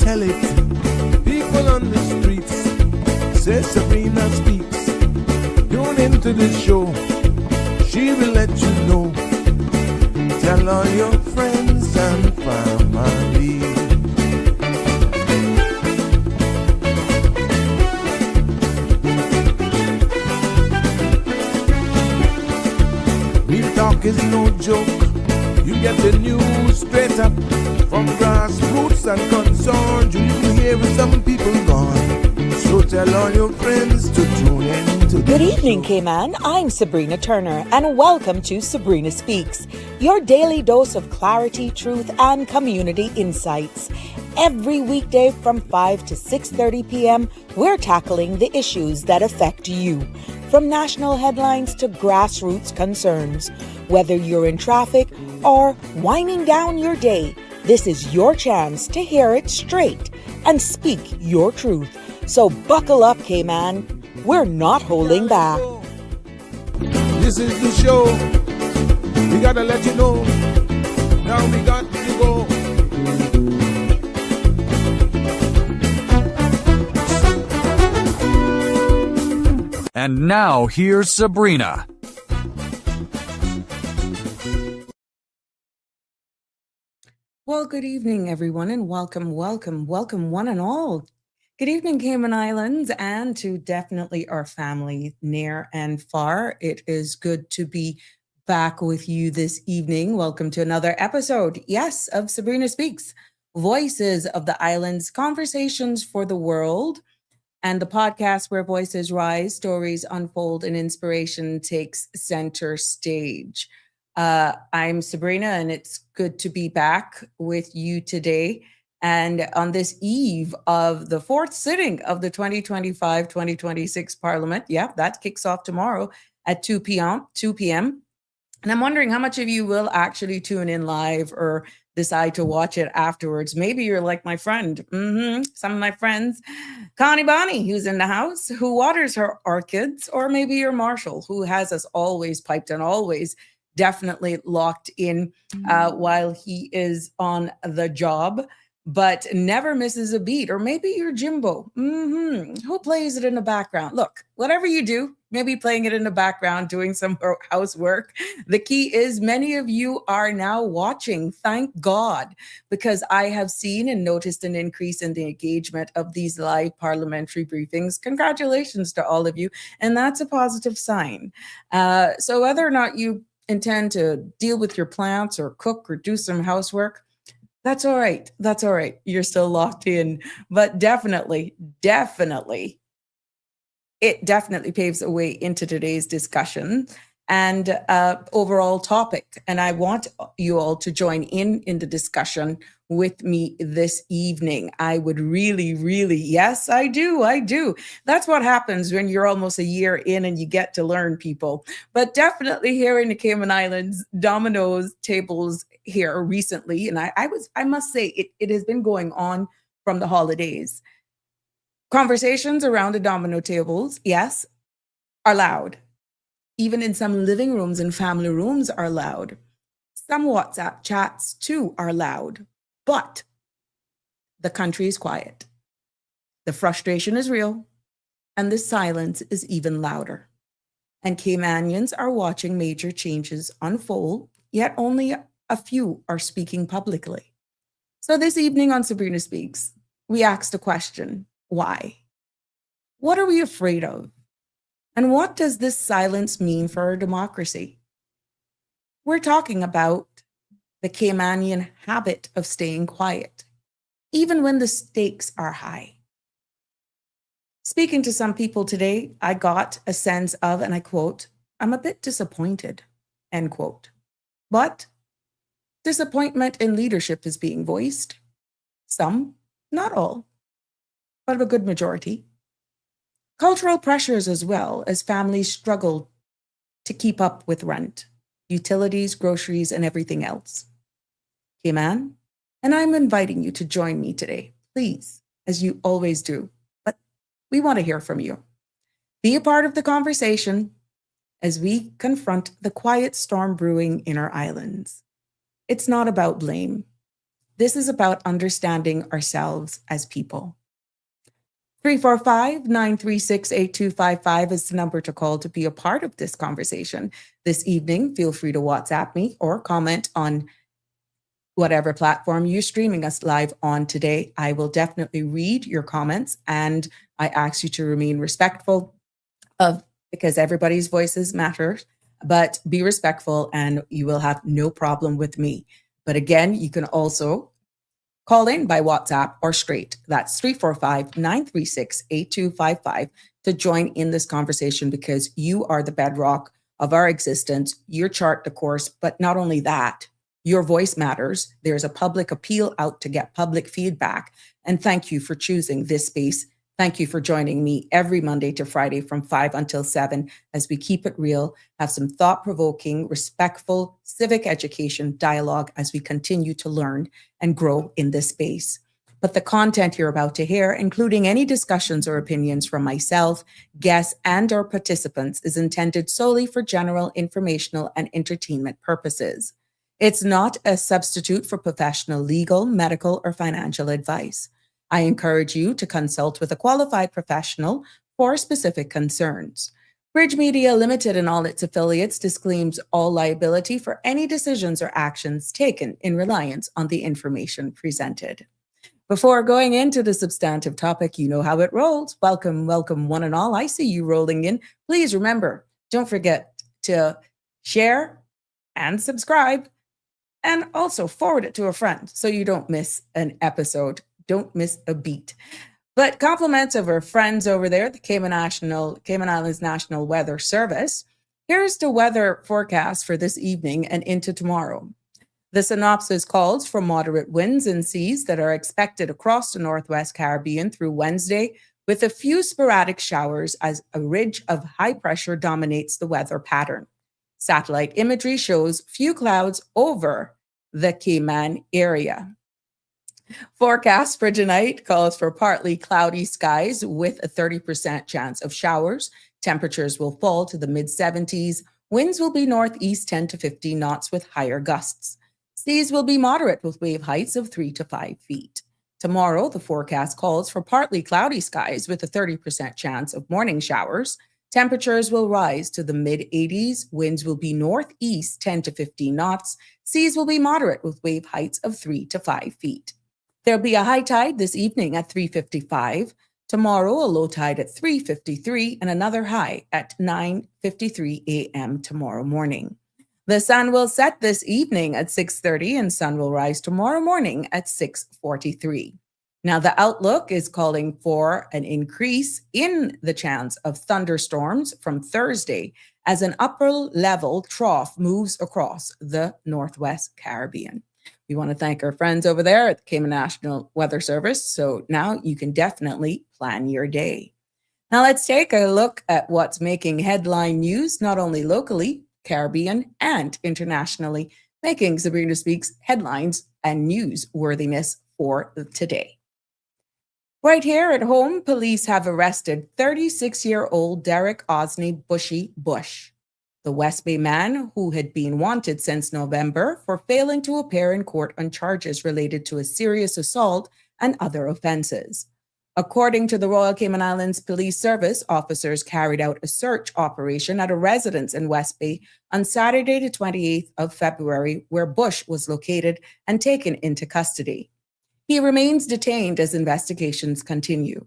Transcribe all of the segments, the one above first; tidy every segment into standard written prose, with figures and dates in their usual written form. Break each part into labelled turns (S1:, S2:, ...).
S1: tell it. People on the streets say Sabrina Speaks. Tune into the show, she will let you know. Tell all your friends and family. Real talk is no joke. You get the news straight up from grassroots and concerns. You hear some people gone. So tell all your friends to tune in to
S2: Good evening, Cayman. I'm Sabrina Turner, and welcome to Sabrina Speaks, your daily dose of clarity, truth, and community insights. Every weekday from 5 to 6:30 p.m., we're tackling the issues that affect you, from national headlines to grassroots concerns. Whether you're in traffic or winding down your day, this is your chance to hear it straight and speak your truth. So buckle up, Cayman. We're not holding back.
S1: This is the show. We gotta let you know. Now we got to go.
S3: And now here's Sabrina.
S2: Well, good evening, everyone, and welcome one and all. Good evening, Cayman Islands, and to definitely our family near and far. It is good to be back with you this evening. Welcome to another episode, yes, of Sabrina Speaks, Voices of the Islands, Conversations for the World, and the podcast where voices rise, stories unfold, and inspiration takes center stage. I'm Sabrina, and it's good to be back with you today. And on this eve of the fourth sitting of the 2025-2026 Parliament, that kicks off tomorrow at 2 p.m. And I'm wondering how much of you will actually tune in live or decide to watch it afterwards. Maybe you're like my friend, some of my friends, Connie Bonnie, who's in the house, who waters her orchids, or maybe you're Marshall, who has us always piped and always definitely locked in while he is on the job, but never misses a beat. Or maybe you're Jimbo, who plays it in the background. Look, whatever you do, maybe playing it in the background, doing some housework. The key is many of you are now watching, thank God, because I have seen and noticed an increase in the engagement of these live parliamentary briefings. Congratulations to all of you. And that's a positive sign. So whether or not you intend to deal with your plants or cook or do some housework, that's all right. That's all right. You're still locked in. But definitely, it definitely paves a way into today's discussion and overall topic. And I want you all to join in the discussion with me this evening. I would really, yes, I do. That's what happens when you're almost a year in and you get to learn people. But definitely here in the Cayman Islands, dominoes tables here recently. And I must say, it has been going on from the holidays. Conversations around the domino tables, yes, are loud. Even in some living rooms and family rooms are loud. Some WhatsApp chats too are loud. But the country is quiet. The frustration is real, and the silence is even louder. And Caymanians are watching major changes unfold, yet only a few are speaking publicly. So this evening on Sabrina Speaks, we asked the question, why? What are we afraid of? And what does this silence mean for our democracy? We're talking about the Caymanian habit of staying quiet, even when the stakes are high. Speaking to some people today, I got a sense of, and I quote, I'm a bit disappointed, end quote. But disappointment in leadership is being voiced. Some, not all, but a good majority. Cultural pressures as well, as families struggle to keep up with rent, utilities, groceries, and everything else. Cayman, and I'm inviting you to join me today, please, as you always do. But we want to hear from you. Be a part of the conversation as we confront the quiet storm brewing in our islands. It's not about blame. This is about understanding ourselves as people. 345-936-8255 is the number to call to be a part of this conversation. This evening, feel free to WhatsApp me or comment on whatever platform you're streaming us live on today. I will definitely read your comments, and I ask you to remain respectful because everybody's voices matter, but be respectful and you will have no problem with me. But again, you can also call in by WhatsApp or straight. That's 345-936-8255 to join in this conversation, because you are the bedrock of our existence. You chart the course, but not only that, your voice matters. There's a public appeal out to get public feedback. And thank you for choosing this space. Thank you for joining me every Monday to Friday from 5 until 7 as we keep it real, have some thought-provoking, respectful, civic education dialogue as we continue to learn and grow in this space. But the content you're about to hear, including any discussions or opinions from myself, guests, and or participants, is intended solely for general informational and entertainment purposes. It's not a substitute for professional legal, medical, or financial advice. I encourage you to consult with a qualified professional for specific concerns. Bridge Media Limited and all its affiliates disclaims all liability for any decisions or actions taken in reliance on the information presented. Before going into the substantive topic, you know how it rolls. Welcome, welcome, one and all. I see you rolling in. Please remember, don't forget to share and subscribe, and also forward it to a friend so you don't miss an episode. Don't miss a beat. But compliments of our friends over there, the Cayman Islands National Weather Service. Here's the weather forecast for this evening and into tomorrow. The synopsis calls for moderate winds and seas that are expected across the Northwest Caribbean through Wednesday, with a few sporadic showers as a ridge of high pressure dominates the weather pattern. Satellite imagery shows few clouds over the Cayman area. Forecast for tonight calls for partly cloudy skies with a 30% chance of showers. Temperatures will fall to the mid-70s. Winds will be northeast 10 to 15 knots with higher gusts. Seas will be moderate with wave heights of 3 to 5 feet. Tomorrow, the forecast calls for partly cloudy skies with a 30% chance of morning showers. Temperatures will rise to the mid-80s. Winds will be northeast 10 to 15 knots. Seas will be moderate with wave heights of 3 to 5 feet. There'll be a high tide this evening at 3:55. Tomorrow, a low tide at 3:53 and another high at 9:53 a.m. tomorrow morning. The sun will set this evening at 6:30 and sun will rise tomorrow morning at 6:43. Now, the outlook is calling for an increase in the chance of thunderstorms from Thursday as an upper level trough moves across the Northwest Caribbean. We want to thank our friends over there at the Cayman National Weather Service. So now you can definitely plan your day. Now let's take a look at what's making headline news, not only locally, Caribbean, and internationally, making Sabrina Speaks headlines and newsworthiness for today. Right here at home, police have arrested 36-year-old Derek Osney Bushy Bush, the West Bay man who had been wanted since November for failing to appear in court on charges related to a serious assault and other offenses. According to the Royal Cayman Islands Police Service, officers carried out a search operation at a residence in West Bay on Saturday, the 28th of February, where Bush was located and taken into custody. He remains detained as investigations continue.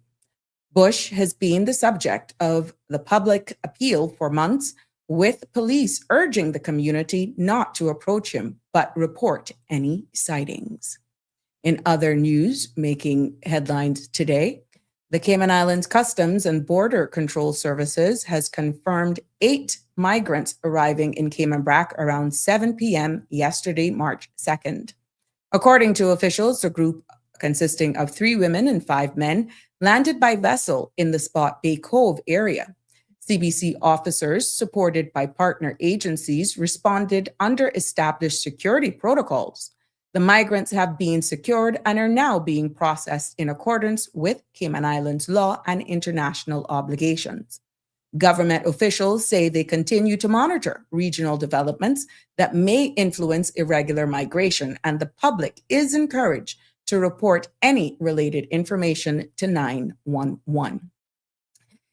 S2: Bush has been the subject of the public appeal for months, with police urging the community not to approach him, but report any sightings. In other news making headlines today, the Cayman Islands Customs and Border Control Services has confirmed 8 migrants arriving in Cayman Brac around 7 p.m. yesterday, March 2nd. According to officials, the group, consisting of 3 women and 5 men, landed by vessel in the Spot Bay Cove area. CBC officers, supported by partner agencies, responded under established security protocols. The migrants have been secured and are now being processed in accordance with Cayman Islands law and international obligations. Government officials say they continue to monitor regional developments that may influence irregular migration, and the public is encouraged to report any related information to 911.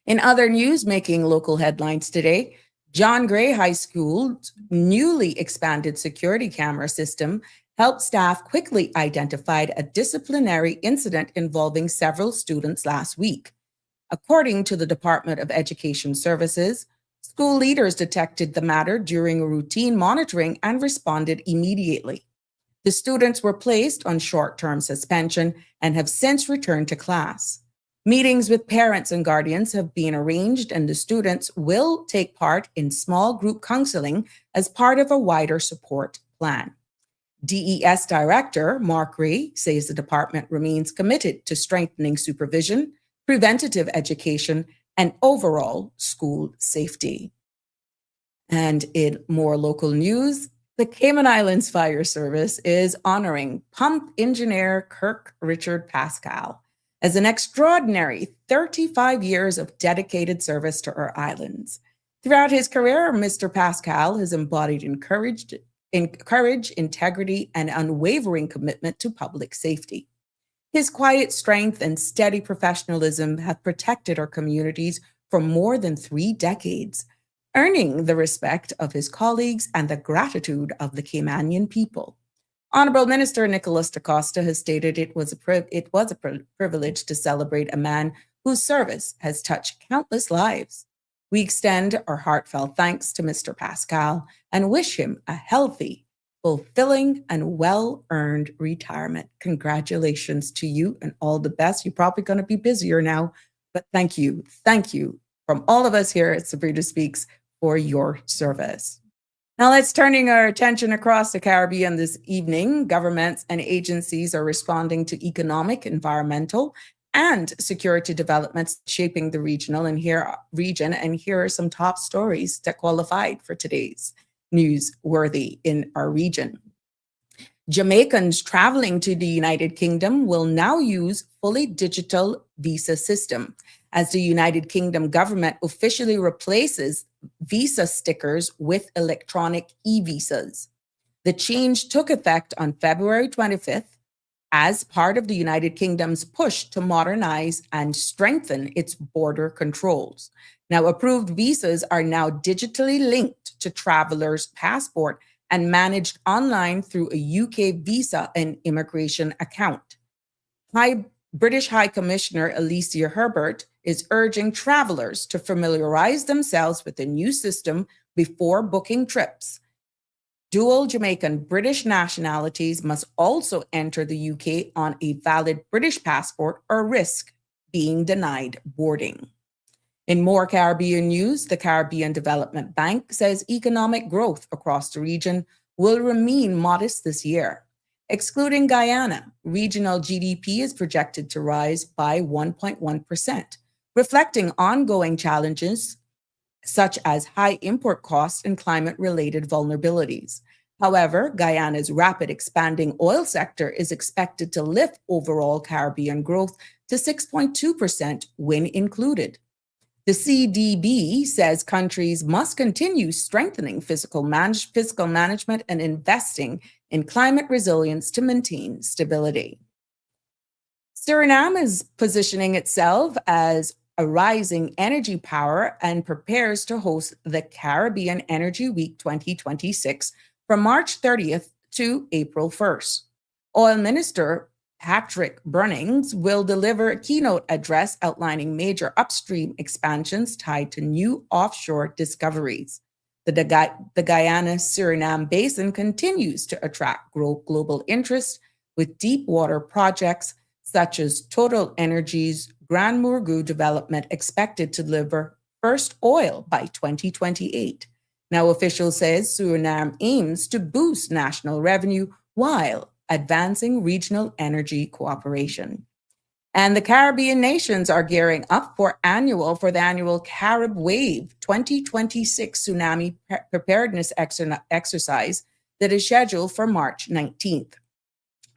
S2: In other news making local headlines today, John Gray High School's newly expanded security camera system helped staff quickly identify a disciplinary incident involving several students last week. According to the Department of Education Services, school leaders detected the matter during a routine monitoring and responded immediately. The students were placed on short-term suspension and have since returned to class. Meetings with parents and guardians have been arranged, and the students will take part in small group counseling as part of a wider support plan. DES Director Mark Ray says the department remains committed to strengthening supervision, preventative education, and overall school safety. And in more local news, the Cayman Islands Fire Service is honoring pump engineer Kirk Richard Pascal as an extraordinary 35 years of dedicated service to our islands. Throughout his career, Mr. Pascal has embodied courage, integrity, and unwavering commitment to public safety. His quiet strength and steady professionalism have protected our communities for more than 3 decades, earning the respect of his colleagues and the gratitude of the Caymanian people. Honorable Minister Nicholas DaCosta has stated it was a privilege to celebrate a man whose service has touched countless lives. We extend our heartfelt thanks to Mr. Pascal and wish him a healthy, fulfilling, and well-earned retirement. Congratulations to you and all the best. You're probably going to be busier now, but thank you from all of us here at Sabrina Speaks for your service. Now let's turning our attention across the Caribbean this evening. Governments and agencies are responding to economic, environmental, and security developments shaping the region. And here are some top stories that qualified for today's newsworthy in our region. Jamaicans traveling to the United Kingdom will now use fully digital visa system as the United Kingdom government officially replaces visa stickers with electronic e-visas. The change took effect on February 25th as part of the United Kingdom's push to modernize and strengthen its border controls. Now, approved visas are now digitally linked to travelers' passport and managed online through a UK visa and immigration account. British High Commissioner Alicia Herbert is urging travelers to familiarize themselves with the new system before booking trips. Dual Jamaican British nationalities must also enter the UK on a valid British passport or risk being denied boarding. In more Caribbean news, the Caribbean Development Bank says economic growth across the region will remain modest this year. Excluding Guyana, regional GDP is projected to rise by 1.1%, reflecting ongoing challenges such as high import costs and climate-related vulnerabilities. However, Guyana's rapid expanding oil sector is expected to lift overall Caribbean growth to 6.2% when included. The CDB says countries must continue strengthening fiscal management and investing in climate resilience to maintain stability. Suriname is positioning itself as a rising energy power and prepares to host the Caribbean Energy Week 2026 from March 30th to April 1st. Oil Minister Patrick Brunnings will deliver a keynote address outlining major upstream expansions tied to new offshore discoveries. The Guyana-Suriname Basin continues to attract global interest with deep water projects such as Total Energy's Grand Murgu development expected to deliver first oil by 2028. Now, officials say Suriname aims to boost national revenue while advancing regional energy cooperation. And the Caribbean nations are gearing up for the annual Carib Wave 2026 tsunami preparedness exercise that is scheduled for March 19th.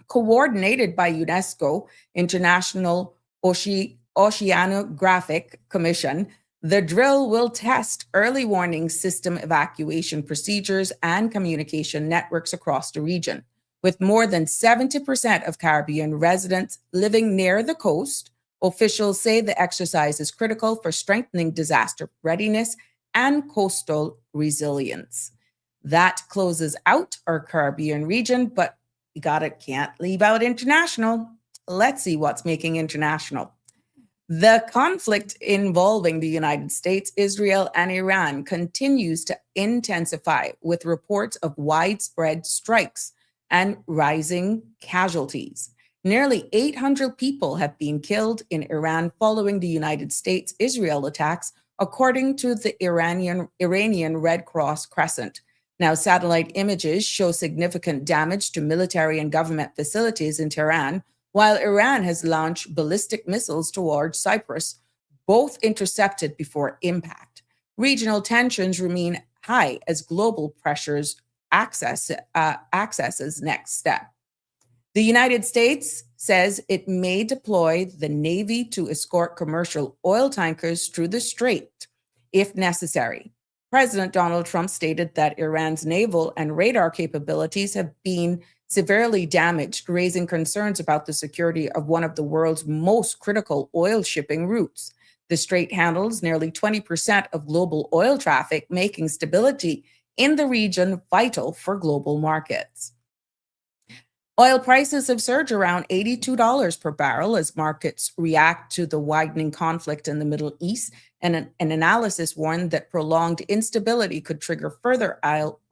S2: Coordinated by UNESCO International Oceanographic Commission, The drill will test early warning system evacuation procedures and communication networks across the region. With more than 70% of Caribbean residents living near the coast, officials say the exercise is critical for strengthening disaster readiness and coastal resilience. That closes out our Caribbean region, but we can't leave out international. Let's see what's making international. The conflict involving the United States, Israel, and Iran continues to intensify with reports of widespread strikes and rising casualties. Nearly 800 people have been killed in Iran following the United States-Israel attacks, according to the Iranian Red Cross Crescent. Now, satellite images show significant damage to military and government facilities in Tehran, while Iran has launched ballistic missiles towards Cyprus, both intercepted before impact. Regional tensions remain high as global pressures accesses next step. The United States says it may deploy the Navy to escort commercial oil tankers through the strait if necessary. President Donald Trump stated that Iran's naval and radar capabilities have been severely damaged, raising concerns about the security of one of the world's most critical oil shipping routes. The strait handles nearly 20% of global oil traffic, making stability in the region vital for global markets. Oil prices have surged around $82 per barrel as markets react to the widening conflict in the Middle East, and an analysis warned that prolonged instability could trigger further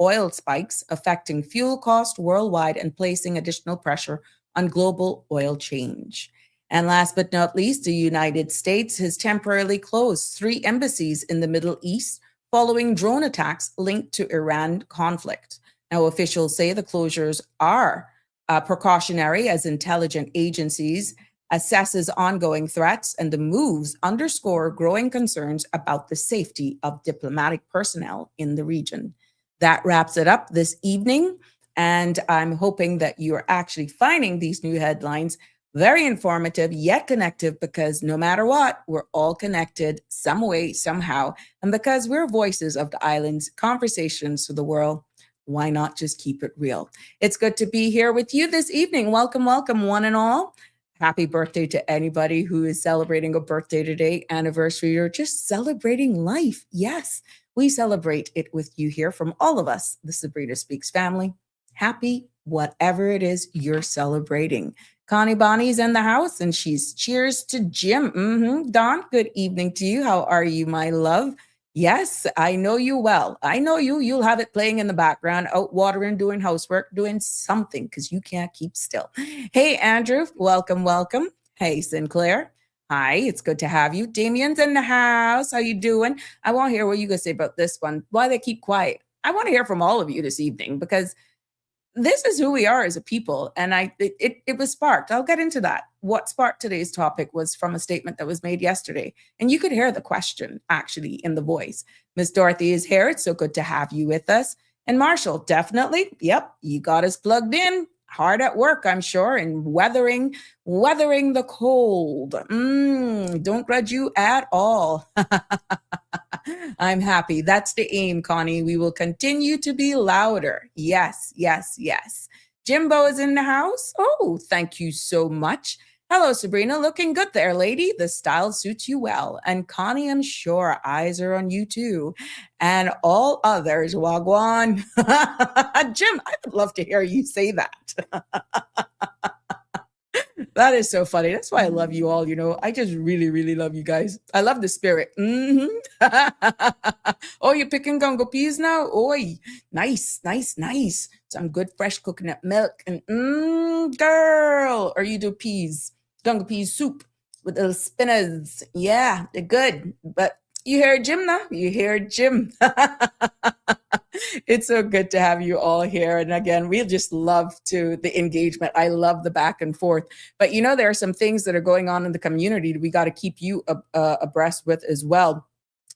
S2: oil spikes, affecting fuel costs worldwide and placing additional pressure on global oil change. And last but not least, the United States has temporarily closed 3 embassies in the Middle East following drone attacks linked to Iran conflict. Now, officials say the closures are precautionary as intelligence agencies assesses ongoing threats, and the moves underscore growing concerns about the safety of diplomatic personnel in the region. That wraps it up this evening, and I'm hoping that you're actually finding these new headlines very informative yet connective, because no matter what, we're all connected some way, somehow, and because we're voices of the island's conversations to the world, why not just keep it real? It's good to be here with you this evening. Welcome, welcome, one and all. Happy birthday to anybody who is celebrating a birthday today, anniversary, or just celebrating life. Yes, we celebrate it with you here from all of us, the Sabrina Speaks family. Happy whatever it is you're celebrating. Connie Bonnie's in the house, and she's cheers to Jim. Don, good evening to you. How are you, my love? Yes, I know you well. I know you. You'll have it playing in the background, out watering, doing housework, doing something, because you can't keep still. Hey, Andrew, welcome, welcome. Hey, Sinclair. Hi, it's good to have you. Damien's in the house. How you doing? I want to hear what you guys say about this one. Why they keep quiet? I want to hear from all of you this evening, because this is who we are as a people. And it was sparked. I'll get into that. What sparked today's topic was from a statement that was made yesterday. And you could hear the question actually in the voice. Miss Dorothy is here. It's so good to have you with us. And Marshall, definitely. Yep, you got us plugged in. Hard at work, I'm sure, and weathering the cold. Don't grudge you at all. I'm happy. That's the aim, Connie. We will continue to be louder. Yes, yes, yes. Jimbo is in the house. Oh, thank you so much. Hello, Sabrina. Looking good there, lady. The style suits you well. And Connie, I'm sure eyes are on you too. And all others, wagwan. Jim, I would love to hear you say that. That is so funny. That's why I love you all. You know, I just really, really love you guys. I love the spirit. Oh, you're picking gungo peas now? Oi, nice, nice, nice. Some good fresh coconut milk. And girl, or you do peas, gungo peas soup with little spinners. Yeah, they're good. But you hear Jim now? You hear Jim. It's so good to have you all here. And again, we just love the engagement. I love the back and forth. But you know, there are some things that are going on in the community that we got to keep you abreast with as well.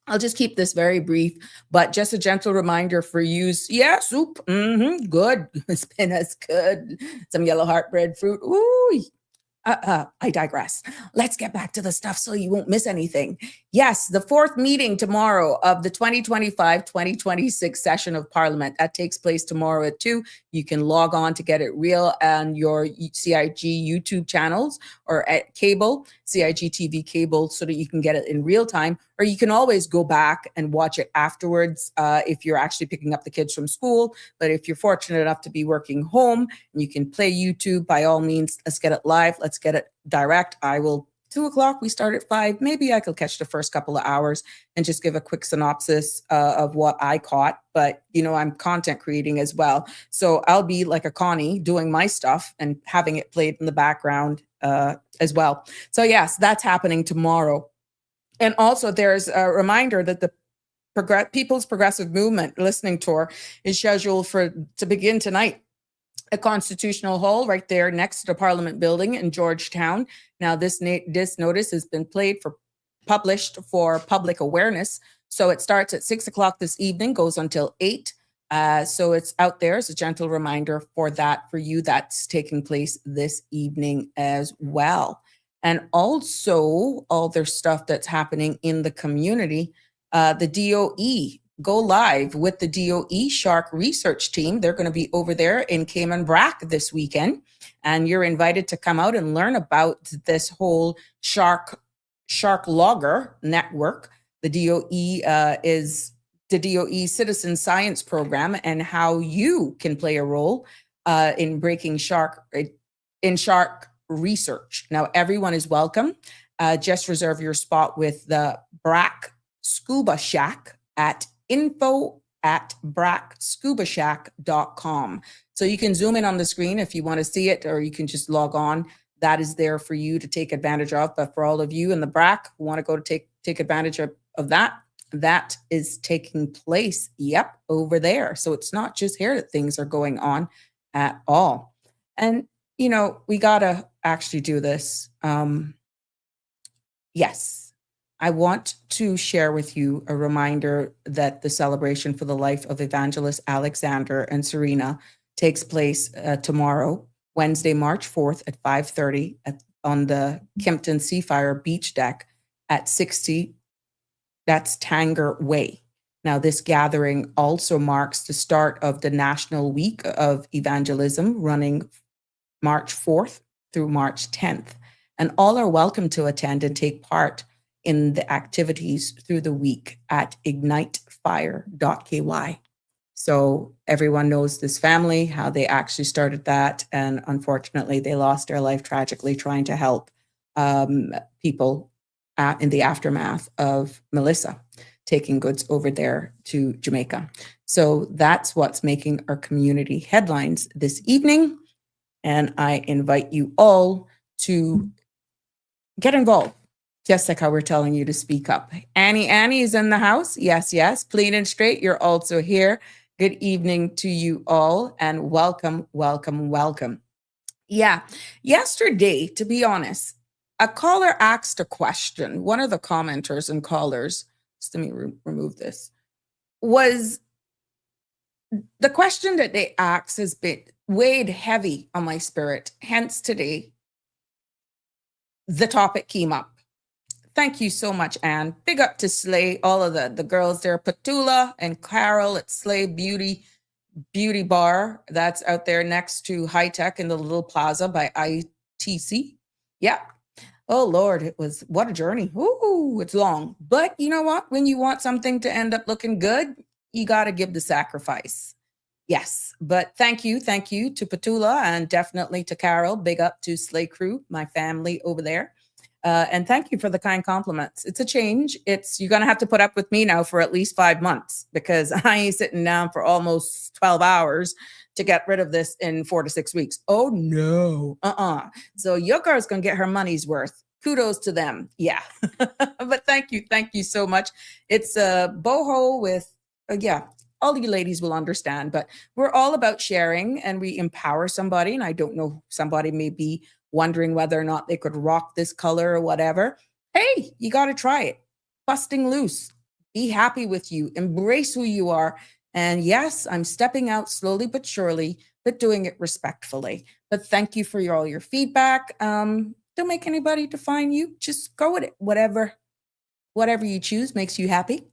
S2: I'll just keep this very brief, but just a gentle reminder for you. Yeah, soup. Good. Spinach, good. Some yellow heart breadfruit. Ooh. I digress. Let's get back to the stuff so you won't miss anything. Yes, the fourth meeting tomorrow of the 2025-2026 session of Parliament. That takes place tomorrow at 2. You can log on to get it real on your CIG YouTube channels or at cable, CIG TV cable, so that you can get it in real time. Or you can always go back and watch it afterwards if you're actually picking up the kids from school. But if you're fortunate enough to be working home and you can play YouTube, by all means, let's get it live. Let's get it direct. I will 2 o'clock. We start at 5. Maybe I could catch the first couple of hours and just give a quick synopsis of what I caught. But, you know, I'm content creating as well. So I'll be like a Connie doing my stuff and having it played in the background as well. So yes, that's happening tomorrow. And also there's a reminder that the People's Progressive Movement listening tour is scheduled to begin tonight at Constitutional Hall right there next to the Parliament building in Georgetown. Now, this notice has been published for public awareness. So it starts at 6 o'clock this evening, goes until 8. So it's out there as a gentle reminder for you. That's taking place this evening as well. And also all their stuff that's happening in the community. The DOE go live with the DOE Shark Research Team. They're going to be over there in Cayman Brac this weekend. And you're invited to come out and learn about this whole shark logger network. The DOE is the DOE Citizen Science Program and how you can play a role in breaking shark research. Now, everyone is welcome. Just reserve your spot with the Brac Scuba Shack at info@bracscubashack.com. So you can zoom in on the screen if you want to see it, or you can just log on. That is there for you to take advantage of. But for all of you in the Brac who want to go to take advantage of that is taking place, over there. So it's not just here that things are going on at all. And, you know, we got to actually do this. Yes. I want to share with you a reminder that the celebration for the life of Evangelist Alexander and Serena takes place tomorrow, Wednesday, March 4th at 5:30 on the Kimpton Seafire Beach Deck at 60, that's Tanger Way. Now, this gathering also marks the start of the National Week of Evangelism running March 4th through March 10th. And all are welcome to attend and take part in the activities through the week at ignitefire.ky. So everyone knows this family, how they actually started that. And unfortunately, they lost their life tragically trying to help people in the aftermath of Melissa taking goods over there to Jamaica. So that's what's making our community headlines this evening. And I invite you all to get involved. Just like how we're telling you to speak up. Annie is in the house. Yes. Clean and straight. You're also here. Good evening to you all and welcome. Yeah. Yesterday, to be honest, a caller asked a question. One of the commenters and callers, just let me remove this, was the question that they asked has been weighed heavy on my spirit. Hence today, the topic came up. Thank you so much, Anne. Big up to Slay, all of the girls there, Petula and Carol at Slay Beauty Bar. That's out there next to High Tech in the little plaza by ITC. Yeah. Oh, Lord, what a journey. Ooh, it's long. But you know what? When you want something to end up looking good, you got to give the sacrifice. Yes. But thank you to Petula and definitely to Carol. Big up to Slay Crew, my family over there. And thank you for the kind compliments. It's a change. You're going to have to put up with me now for at least 5 months because I ain't sitting down for almost 12 hours to get rid of this in 4 to 6 weeks. Oh, no. So your girl's going to get her money's worth. Kudos to them. Yeah. But thank you so much. It's a boho with, all you ladies will understand, but we're all about sharing and we empower somebody. And I don't know, somebody may be wondering whether or not they could rock this color or whatever. Hey, you got to try it. Busting loose. Be happy with you. Embrace who you are. And yes, I'm stepping out slowly but surely but doing it respectfully. But thank you for all your feedback. Don't make anybody define you. Just go with it. Whatever you choose makes you happy.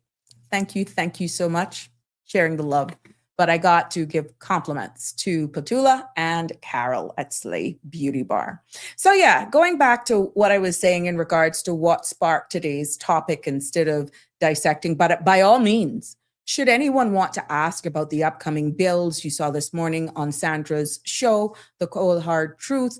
S2: Thank you so much. Sharing the love. But I got to give compliments to Petula and Carol at Slay Beauty Bar. So yeah, going back to what I was saying in regards to what sparked today's topic instead of dissecting, but by all means, should anyone want to ask about the upcoming bills you saw this morning on Sandra's show, The Cold Hard Truth,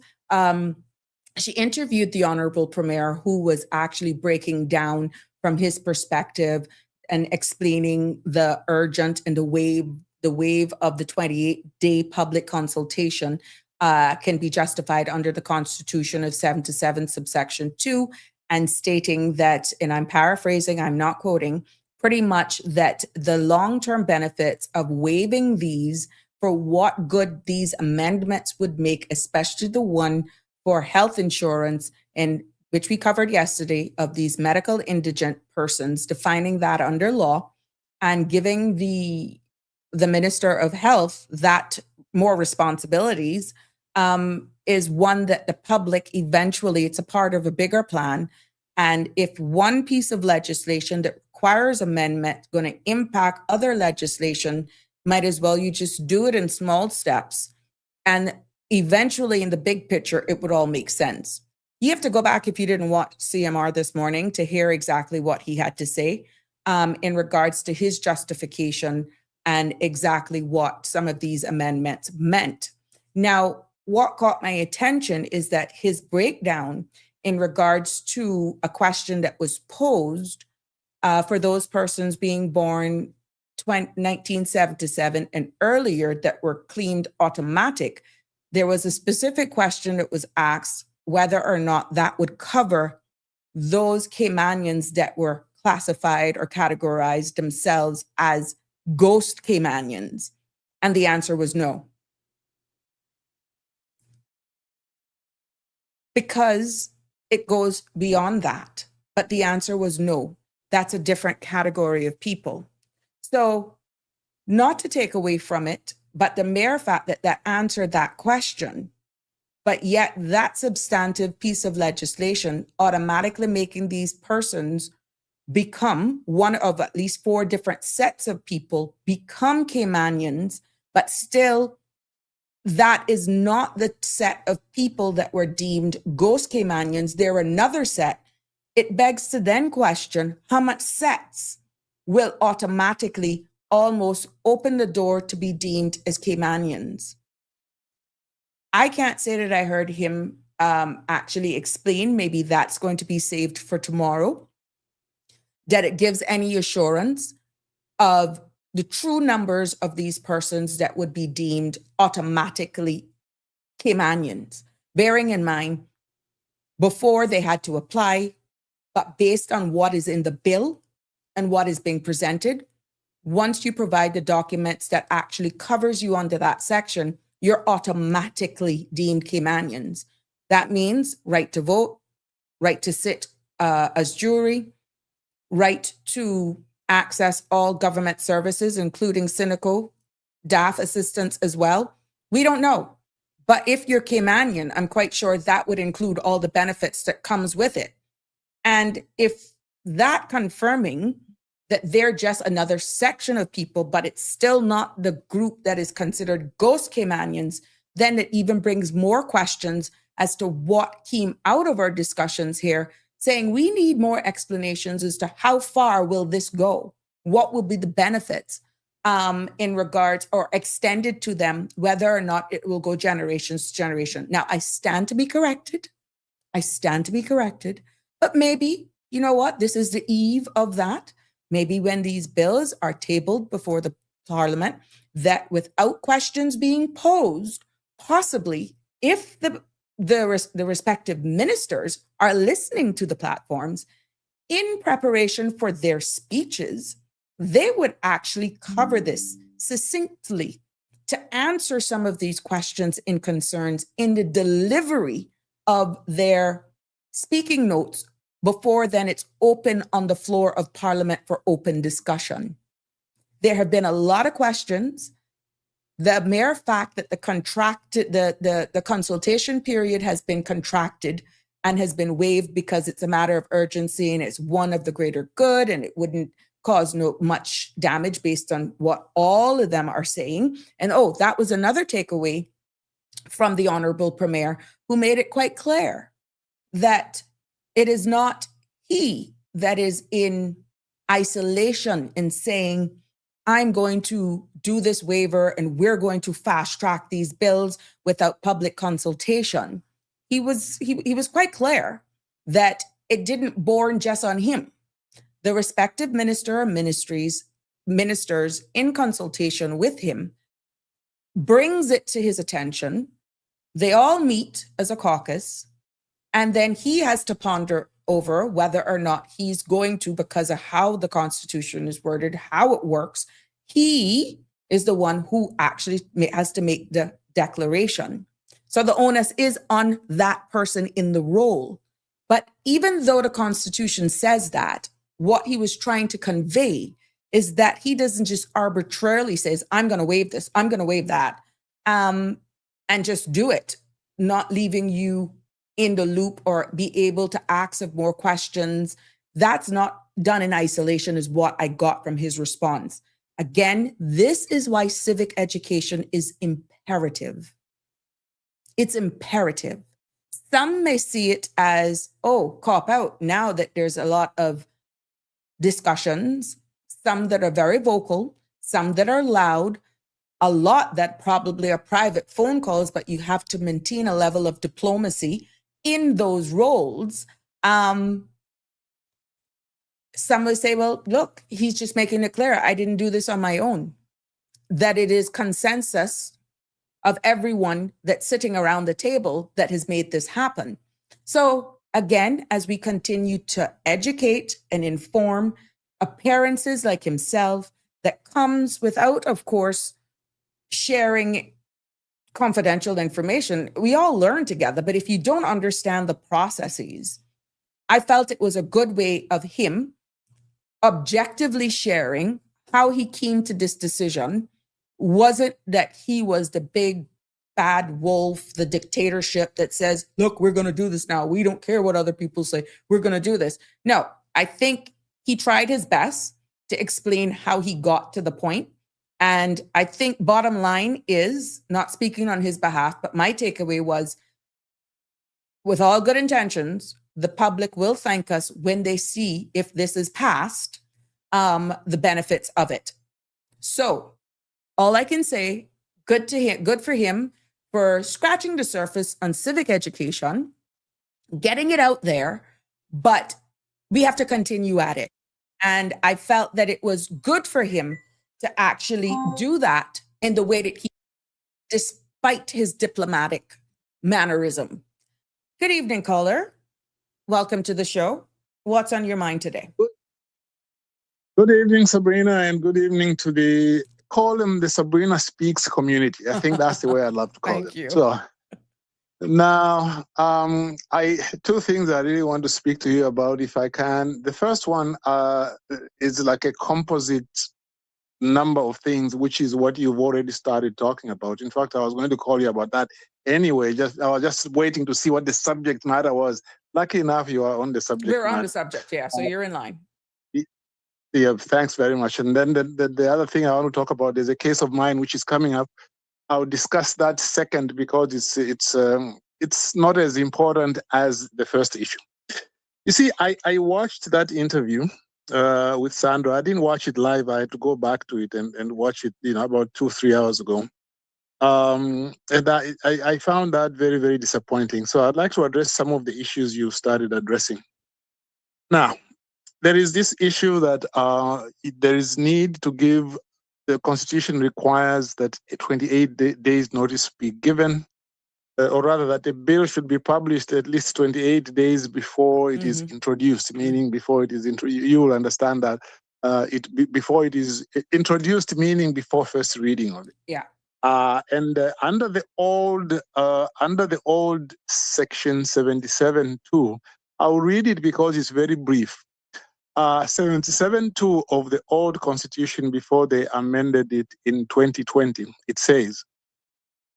S2: she interviewed the Honorable Premier, who was actually breaking down from his perspective and explaining the urgent and the wave of the 28-day public consultation can be justified under the Constitution of 77 subsection 2, and stating that, and I'm paraphrasing, I'm not quoting, pretty much that the long-term benefits of waiving these, for what good these amendments would make, especially the one for health insurance, and which we covered yesterday, of these medical indigent persons, defining that under law and giving the Minister of Health that more responsibilities, is one that the public eventually, it's a part of a bigger plan. And if one piece of legislation that requires amendment going to impact other legislation, might as well you just do it in small steps. And eventually in the big picture, it would all make sense. You have to go back, if you didn't watch CMR this morning, to hear exactly what he had to say in regards to his justification and exactly what some of these amendments meant. Now, what caught my attention is that his breakdown in regards to a question that was posed for those persons being born 1977 and earlier that were claimed automatic. There was a specific question that was asked whether or not that would cover those Caymanians that were classified or categorized themselves as ghost Caymanians. And the answer was no. Because it goes beyond that. But the answer was no. That's a different category of people. So, not to take away from it, but the mere fact that that answered that question, but yet that substantive piece of legislation automatically making these persons become one of at least 4 different sets of people, become Caymanians, but still that is not the set of people that were deemed ghost Caymanians. They're another set. It begs to then question how much sets will automatically almost open the door to be deemed as Caymanians. I can't say that I heard him actually explain, maybe that's going to be saved for tomorrow, that it gives any assurance of the true numbers of these persons that would be deemed automatically Caymanians, bearing in mind before they had to apply, but based on what is in the bill and what is being presented, once you provide the documents that actually covers you under that section, you're automatically deemed Caymanians. That means right to vote, right to sit as jury, right to access all government services, including Cynical, DAF assistance as well. We don't know. But if you're Caymanian, I'm quite sure that would include all the benefits that comes with it. And if that confirming that they're just another section of people, but it's still not the group that is considered ghost Caymanians, then it even brings more questions as to what came out of our discussions here, saying we need more explanations as to how far will this go? What will be the benefits in regards or extended to them, whether or not it will go generations to generation. Now, I stand to be corrected. But maybe, you know what? This is the eve of that. Maybe when these bills are tabled before the Parliament, that without questions being posed, possibly if the respective ministers are listening to the platforms in preparation for their speeches, they would actually cover this succinctly to answer some of these questions and concerns in the delivery of their speaking notes. Before then, it's open on the floor of Parliament for open discussion. There have been a lot of questions. The mere fact that the consultation period has been contracted and has been waived because it's a matter of urgency and it's one of the greater good and it wouldn't cause no much damage based on what all of them are saying. And that was another takeaway from the Honorable Premier, who made it quite clear that it is not he that is in isolation in saying, I'm going to do this waiver and we're going to fast track these bills without public consultation. He was quite clear that it didn't born just on him. The respective minister or ministers in consultation with him brings it to his attention. They all meet as a caucus, and then he has to ponder over whether or not he's going to, because of how the Constitution is worded, how it works, he is the one who actually has to make the declaration. So the onus is on that person in the role. But even though the Constitution says that, what he was trying to convey is that he doesn't just arbitrarily says, I'm going to waive this, I'm going to waive that, and just do it, not leaving you in the loop or be able to ask of more questions. That's not done in isolation, is what I got from his response. Again, this is why civic education is imperative. It's imperative. Some may see it as, cop out, now that there's a lot of discussions, some that are very vocal, some that are loud, a lot that probably are private phone calls, but you have to maintain a level of diplomacy in those roles. Some would say, well, look, he's just making it clear, I didn't do this on my own. That it is consensus of everyone that's sitting around the table that has made this happen. So again, as we continue to educate and inform appearances like himself, that comes without, of course, sharing confidential information. We all learn together, but if you don't understand the processes, I felt it was a good way of him objectively sharing how he came to this decision. Wasn't that he was the big bad wolf, the dictatorship that says, look, we're going to do this now. We don't care what other people say. We're going to do this. No, I think he tried his best to explain how he got to the point. And I think bottom line is, not speaking on his behalf, but my takeaway was, with all good intentions, the public will thank us when they see, if this is passed, the benefits of it. So all I can say, good for him for scratching the surface on civic education, getting it out there, but we have to continue at it. And I felt that it was good for him to actually do that in the way that he, despite his diplomatic mannerism. Good evening, caller. Welcome to the show. What's on your mind today?
S4: Good evening, Sabrina, and good evening to the, call them the Sabrina Speaks community. I think that's the way I'd love to call
S2: Thank
S4: it.
S2: you.
S4: So now, two things I really want to speak to you about, if I can. The first one is like a composite number of things, which is what you've already started talking about. In fact, I was going to call you about that anyway. I was just waiting to see what the subject matter was. Lucky enough, you are on the subject
S2: We're
S4: matter.
S2: on the subject, yeah, so you're in line.
S4: Yeah, thanks very much. And then the other thing I want to talk about is a case of mine which is coming up. I'll discuss that second because it's not as important as the first issue. You see, I watched that interview with Sandra. I didn't watch it live. I had to go back to it and watch it, about 2-3 hours ago. And I found that very, very disappointing. So I'd like to address some of the issues you started addressing. Now, there is this issue that there is need to give, the Constitution requires that a 28 days notice be given, or rather that a bill should be published at least 28 days before it is introduced, meaning before it is you will understand that before it is introduced, meaning before first reading of it.
S2: Yeah.
S4: And under the old section 77.2, I'll read it because it's very brief. 77.2 of the old constitution before they amended it in 2020. It says,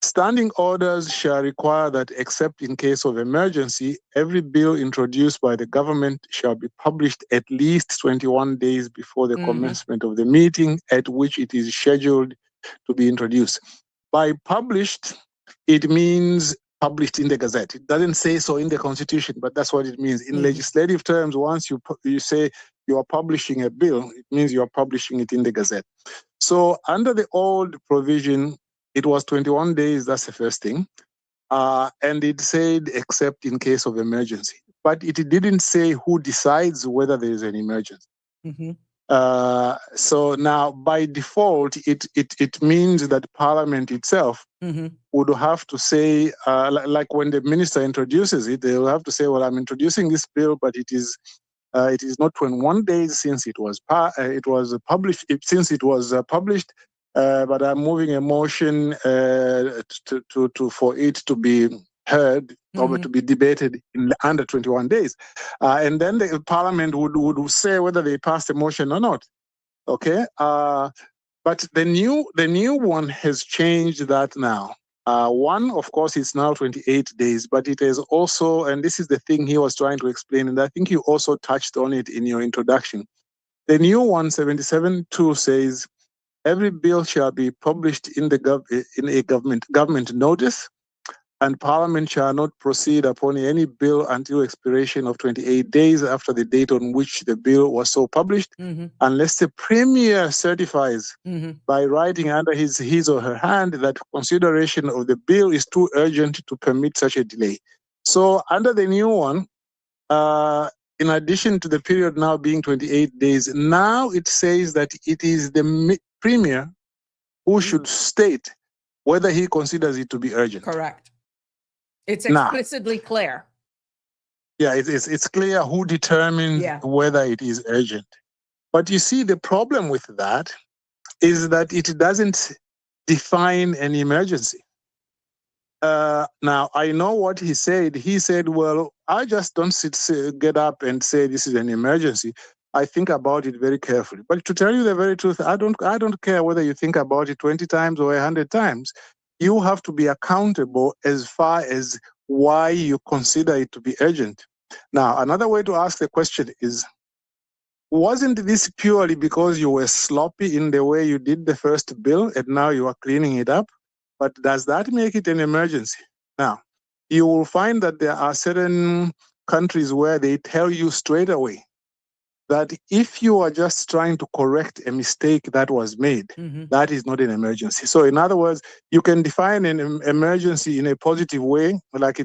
S4: standing orders shall require that, except in case of emergency, every bill introduced by the government shall be published at least 21 days before the commencement of the meeting at which it is scheduled to be introduced. By published, it means published in the Gazette. It doesn't say so in the Constitution, but that's what it means. In legislative terms, once you say you are publishing a bill, it means you are publishing it in the Gazette. So under the old provision, it was 21 days, that's the first thing. And it said except in case of emergency. But it didn't say who decides whether there is an emergency. So now, by default, it means that Parliament itself would have to say, like when the minister introduces it, they will have to say, well, I'm introducing this bill, but it is not 21 days since it was published. But I'm moving a motion for it to be heard or to be debated in under 21 days. And then the Parliament would say whether they passed the motion or not. Okay? But the new one has changed that now. One, of course, it's now 28 days, but it is also, and this is the thing he was trying to explain, and I think you also touched on it in your introduction. The new one, 77.2, says, every bill shall be published in a government notice, and Parliament shall not proceed upon any bill until expiration of 28 days after the date on which the bill was so published, unless the Premier certifies by writing under his or her hand that consideration of the bill is too urgent to permit such a delay. So under the new one, in addition to the period now being 28 days, now it says that it is the Premier who should state whether he considers it to be urgent.
S2: Correct. It's explicitly clear.
S4: Yeah, it's clear who determines whether it is urgent. But you see, the problem with that is that it doesn't define an emergency. Now, I know what he said. He said, well, I just don't get up and say this is an emergency. I think about it very carefully. But to tell you the very truth, I don't care whether you think about it 20 times or 100 times. You have to be accountable as far as why you consider it to be urgent. Now, another way to ask the question is, wasn't this purely because you were sloppy in the way you did the first bill and now you are cleaning it up? But does that make it an emergency? Now, you will find that there are certain countries where they tell you straight away that if you are just trying to correct a mistake that was made, that is not an emergency. So in other words, you can define an emergency in a positive way, like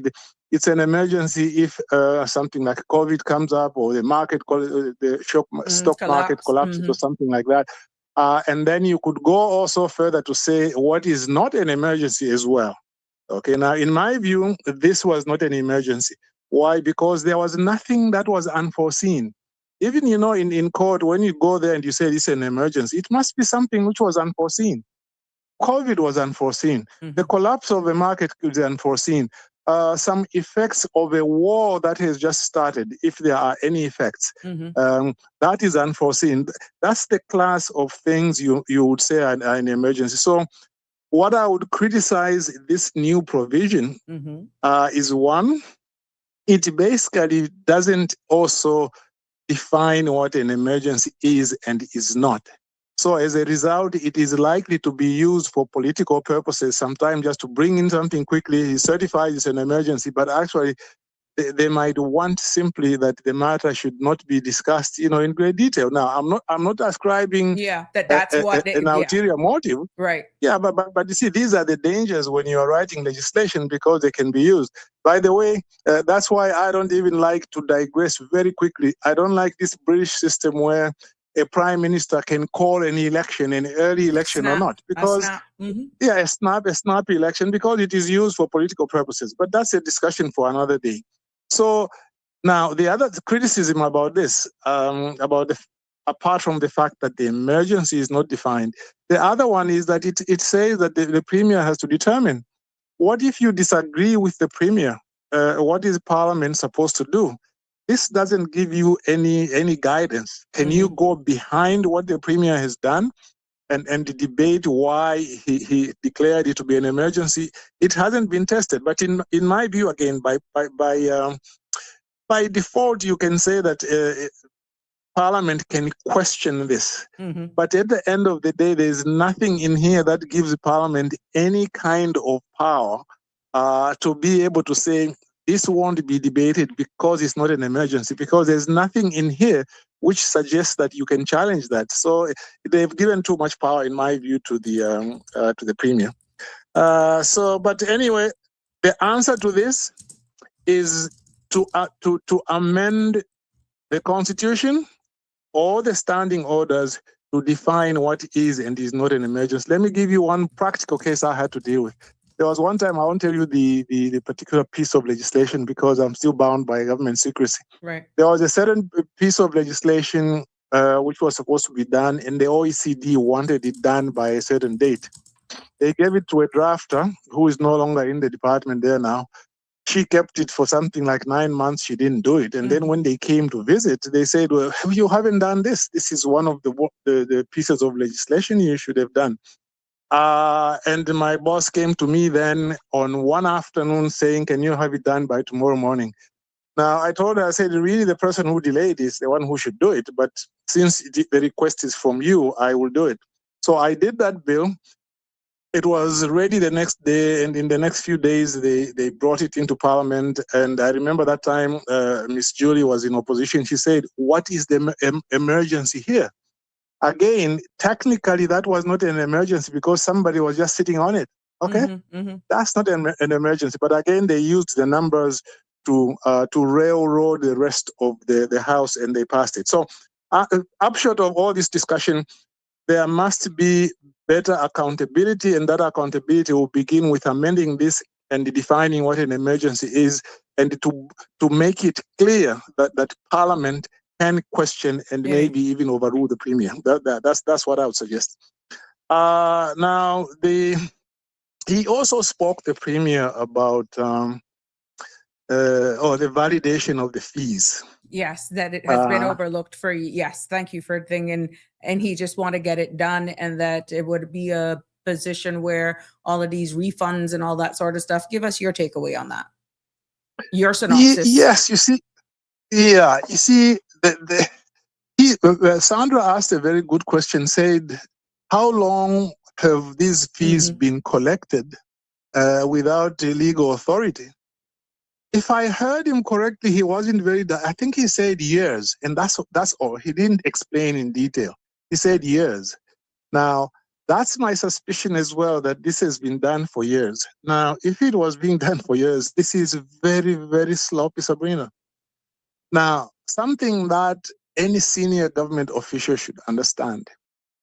S4: it's an emergency if something like COVID comes up or the market, the stock market collapses or something like that. And then you could go also further to say what is not an emergency as well. Okay, now in my view, this was not an emergency. Why? Because there was nothing that was unforeseen. Even, in court, when you go there and you say this is an emergency, it must be something which was unforeseen. COVID was unforeseen. The collapse of the market was unforeseen. Some effects of a war that has just started, if there are any effects, that is unforeseen. That's the class of things you would say are an emergency. So what I would criticize this new provision is, one, it basically doesn't also define what an emergency is and is not. So as a result, it is likely to be used for political purposes, sometimes just to bring in something quickly. He certifies it's an emergency, but actually they might want simply that the matter should not be discussed, in great detail. Now, I'm not ascribing an ulterior motive.
S2: Right.
S4: Yeah, but you see, these are the dangers when you are writing legislation because they can be used. By the way, that's why I don't even like to digress very quickly. I don't like this British system where a prime minister can call an election, an early election or not, because a snappy election, because it is used for political purposes. But that's a discussion for another day. So now the other criticism about this, apart from the fact that the emergency is not defined, the other one is that it says that the Premier has to determine. What if you disagree with the Premier? What is Parliament supposed to do? this doesn't give you any guidance. Can you go behind what the premier has done and debate why he declared it to be an emergency? It hasn't been tested. But in my view, again, by default, you can say that Parliament can question this. But at the end of the day, there's nothing in here that gives Parliament any kind of power to be able to say this won't be debated because it's not an emergency, because there's nothing in here which suggests that you can challenge that. So they've given too much power, in my view, to the Premier. But anyway, the answer to this is to amend the Constitution or the standing orders to define what is and is not an emergency. Let me give you one practical case I had to deal with. There was one time, I won't tell you the particular piece of legislation because I'm still bound by government secrecy.
S2: Right.
S4: There was a certain piece of legislation which was supposed to be done, and the OECD wanted it done by a certain date. They gave it to a drafter who is no longer in the department there now. She kept it for something like 9 months. She didn't do it. And then when they came to visit, they said, well, you haven't done this. This is one of the pieces of legislation you should have done. And my boss came to me then on one afternoon saying, can you have it done by tomorrow morning? Now, I told her, I said, really, the person who delayed is the one who should do it. But since the request is from you, I will do it. So I did that bill. It was ready the next day, and in the next few days, they brought it into Parliament. And I remember that time, Miss Julie was in opposition. She said, what is the emergency here? Again, technically, that was not an emergency because somebody was just sitting on it. Okay? That's not an emergency. But again, they used the numbers to railroad the rest of the House, and they passed it. So, upshot of all this discussion, there must be better accountability, and that accountability will begin with amending this and defining what an emergency is, and to make it clear that Parliament can question and maybe even overrule the Premier. That's what I would suggest. Now, he also spoke, the Premier, about the validation of the fees.
S2: Yes, that it has been overlooked for, yes, thank you for thinking, and he just want to get it done, and that it would be a position where all of these refunds and all that sort of stuff. Give us your takeaway on that. Your synopsis.
S4: Yes, you see, Sandra asked a very good question, said, how long have these fees been collected without a legal authority? If I heard him correctly, he wasn't I think he said years, and that's all. He didn't explain in detail. He said years. Now, that's my suspicion as well, that this has been done for years. Now, if it was being done for years, this is very, very sloppy, Sabrina. Now, something that any senior government official should understand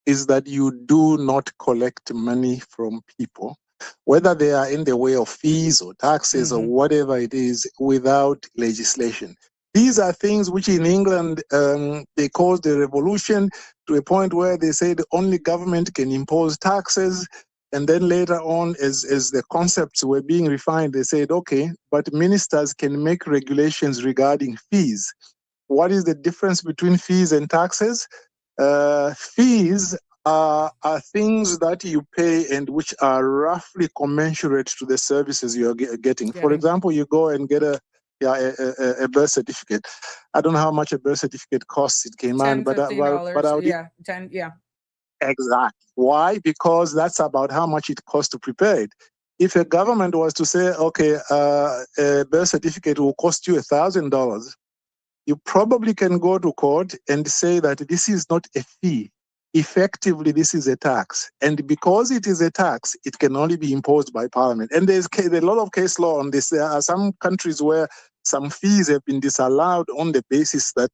S4: is that you do not collect money from people, whether they are in the way of fees or taxes or whatever it is, without legislation. These are things which in England, they caused a revolution to a point where they said only government can impose taxes. And then later on, as the concepts were being refined, they said, okay, but ministers can make regulations regarding fees. What is the difference between fees and taxes? Fees are things that you pay and which are roughly commensurate to the services you're getting. For example, you go and get a birth certificate. I don't know how much a birth certificate costs in Cayman, but
S2: $10, $10.
S4: Exactly. Why? Because that's about how much it costs to prepare it. If a government was to say, okay, a birth certificate will cost you $1,000, you probably can go to court and say that this is not a fee. Effectively, this is a tax. And because it is a tax, it can only be imposed by Parliament. And there's a lot of case law on this. There are some countries where some fees have been disallowed on the basis that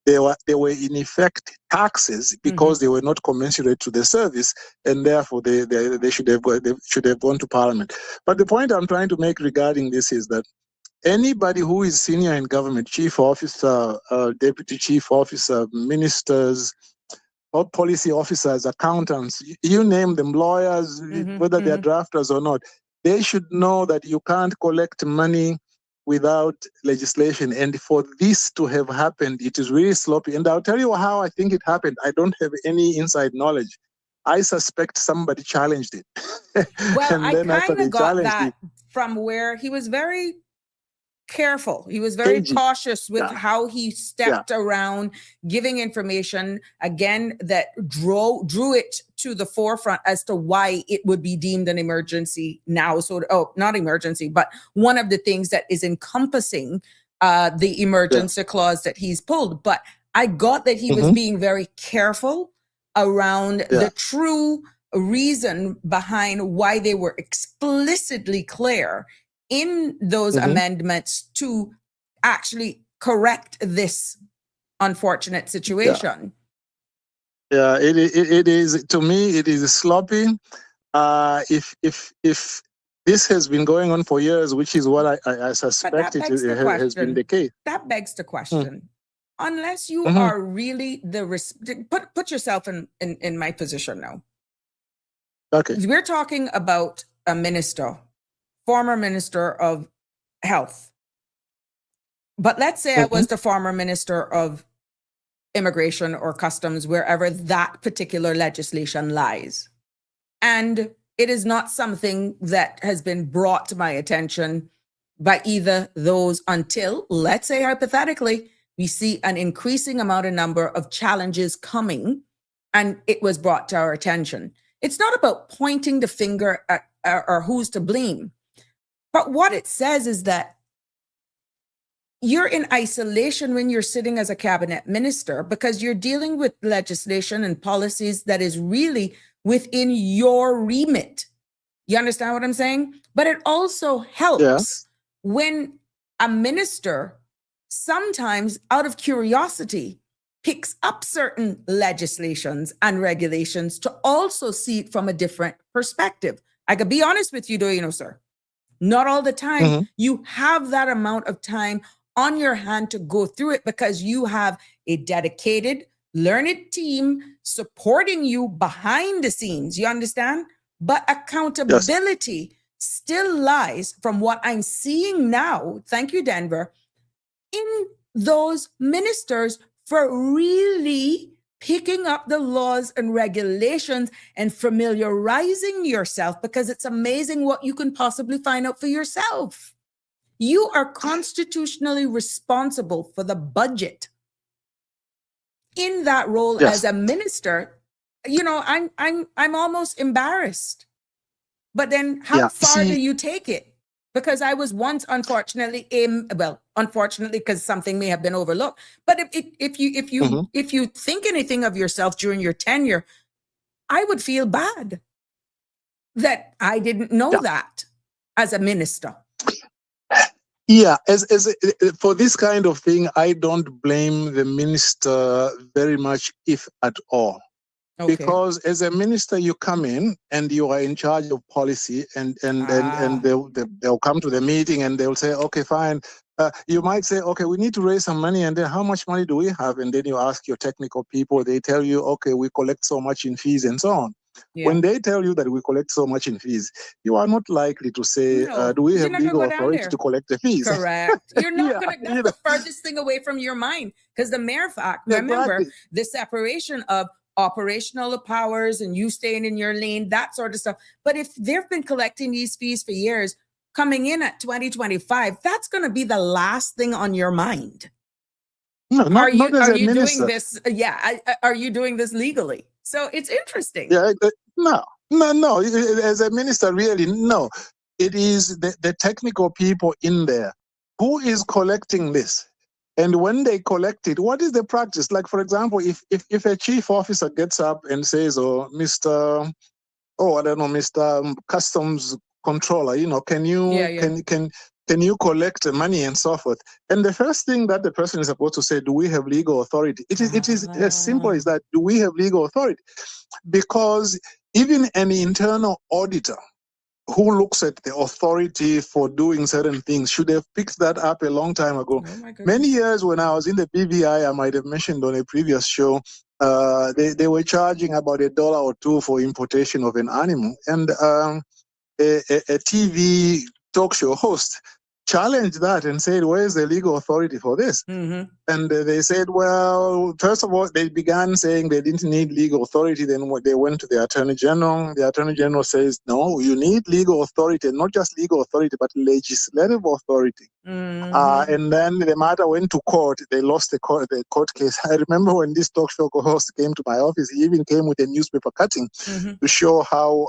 S4: they were in effect taxes because they were not commensurate to the service, and therefore they should have gone to Parliament. But the point I'm trying to make regarding this is that anybody who is senior in government, chief officer, deputy chief officer, ministers, or policy officers, accountants, you name them, lawyers, whether they're drafters or not, they should know that you can't collect money without legislation. And for this to have happened, it is really sloppy. And I'll tell you how I think it happened. I don't have any inside knowledge. I suspect somebody challenged it.
S2: Well,
S4: And
S2: I
S4: then after
S2: kind
S4: they
S2: of got
S4: challenged
S2: that
S4: it,
S2: from where he was very careful. He was very
S4: cagey.
S2: cautious with
S4: Yeah.
S2: how he stepped around giving information again that drew it to the forefront as to why it would be deemed an emergency now. So, not emergency, but one of the things that is encompassing the emergency clause that he's pulled. But I got that he was being very careful around the true reason behind why they were explicitly clear in those amendments to actually correct this unfortunate situation.
S4: Yeah, it is, to me, it is sloppy. If this has been going on for years, which is what I suspect it has been the case.
S2: That begs the question. Unless you are really put yourself in my position now.
S4: Okay.
S2: We're talking about a minister, former minister of health. But let's say I was the former minister of immigration or customs, wherever that particular legislation lies. And it is not something that has been brought to my attention by either those until, let's say hypothetically, we see an increasing number of challenges coming and it was brought to our attention. It's not about pointing the finger at or who's to blame. But what it says is that you're in isolation when you're sitting as a cabinet minister because you're dealing with legislation and policies that is really within your remit. You understand what I'm saying? But it also helps when a minister sometimes out of curiosity picks up certain legislations and regulations to also see it from a different perspective. I could be honest with you, sir. Not all the time you have that amount of time on your hand to go through it because you have a dedicated, learned team supporting you behind the scenes. You understand? But accountability still lies, from what I'm seeing now, thank you, Denver, in those ministers for really picking up the laws and regulations and familiarizing yourself, because it's amazing what you can possibly find out for yourself. You are constitutionally responsible for the budget. In that role as a minister, I'm almost embarrassed. But then how far do you take it? Because I was once, unfortunately, unfortunately, because something may have been overlooked. But if you think anything of yourself during your tenure, I would feel bad that I didn't know that as a minister.
S4: Yeah, as for this kind of thing, I don't blame the minister very much, if at all. Okay. Because as a minister, you come in and you are in charge of policy, and they'll come to the meeting and they'll say, okay, fine. You might say, okay, we need to raise some money, and then how much money do we have? And then you ask your technical people, they tell you, okay, we collect so much in fees and so on. Yeah. When they tell you that we collect so much in fees, you are not likely to say, do we have legal authority to collect the fees?
S2: Correct. You're not going to, that's the furthest thing away from your mind. Because the mere fact, remember, the separation of operational powers and you staying in your lane, that sort of stuff. But if they've been collecting these fees for years, coming in at 2025, that's going to be the last thing on your mind.
S4: No, not as a minister.
S2: Doing this? Are you doing this legally? So it's interesting.
S4: Yeah, no. As a minister, really, no. It is the technical people in there. Who is collecting this? And when they collect it, what is the practice? Like, for example, if a chief officer gets up and says, Mr. Customs Controller, can you collect money and so forth? And the first thing that the person is supposed to say, do we have legal authority? It is as simple as that. Do we have legal authority? Because even an internal auditor who looks at the authority for doing certain things should have picked that up a long time ago. Many years when I was in the BVI, I might have mentioned on a previous show, they were charging about $1 or $2 for importation of an animal. And a TV talk show host challenged that and said, where's the legal authority for this?
S2: Mm-hmm.
S4: And they said, well, first of all, they began saying they didn't need legal authority. Then they went to the Attorney General. The Attorney General says, no, you need legal authority, and not just legal authority, but legislative authority.
S2: Mm-hmm.
S4: And then the matter went to court. They lost the court case. I remember when this talk show host came to my office, he even came with a newspaper cutting
S2: Mm-hmm.
S4: to show how,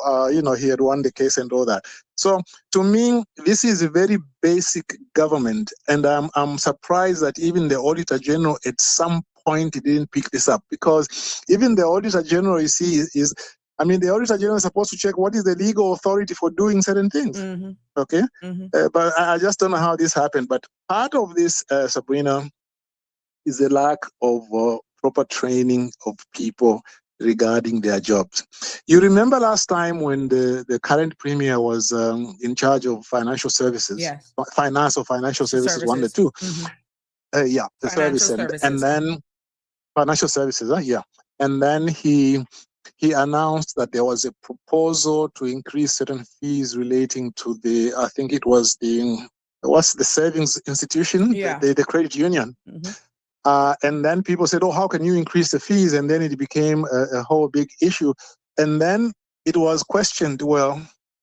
S4: he had won the case and all that. So to me, this is a very basic government. And I'm surprised that even the Auditor General at some point didn't pick this up, because even the Auditor General, you see, the Auditor General is supposed to check what is the legal authority for doing certain things.
S2: Mm-hmm.
S4: Okay?
S2: Mm-hmm.
S4: But I just don't know how this happened. But part of this, Sabrina, is the lack of proper training of people regarding their jobs. You remember last time when the current premier was in charge of financial services,
S2: Yes.
S4: finance or financial services, one of the two.
S2: Mm-hmm.
S4: The
S2: Financial
S4: service
S2: services.
S4: and then financial services, yeah. And then he announced that there was a proposal to increase certain fees relating to I think it was the savings institution,
S2: Yeah.
S4: the credit union.
S2: Mm-hmm.
S4: And then people said, oh, how can you increase the fees? And then it became a whole big issue. And then it was questioned, well,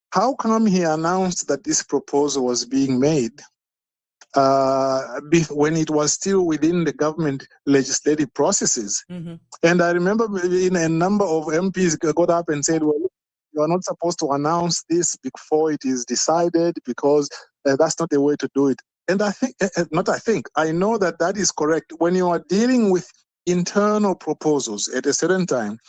S4: how come he announced that this proposal was being made when it was still within the government legislative processes?
S2: Mm-hmm.
S4: And I remember a number of MPs got up and said, well, you are not supposed to announce this before it is decided, because that's not the way to do it. And I know that is correct. When you are dealing with internal proposals at a certain time,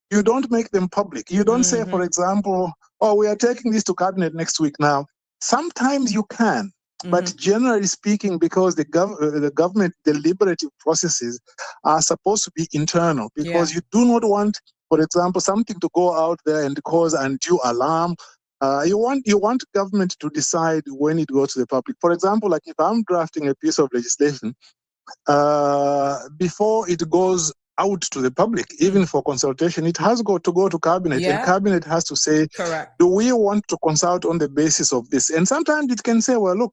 S4: you don't make them public. You don't say, for example, oh, we are taking this to cabinet next week now. Sometimes you can. But generally speaking, because the government deliberative processes are supposed to be internal, because you do not want, for example, something to go out there and cause undue alarm. You want government to decide when it goes to the public. For example, like if I'm drafting a piece of legislation, before it goes out to the public, even for consultation, it has got to go to cabinet, and cabinet has to say,
S2: correct,
S4: do we want to consult on the basis of this? And sometimes it can say, well, look,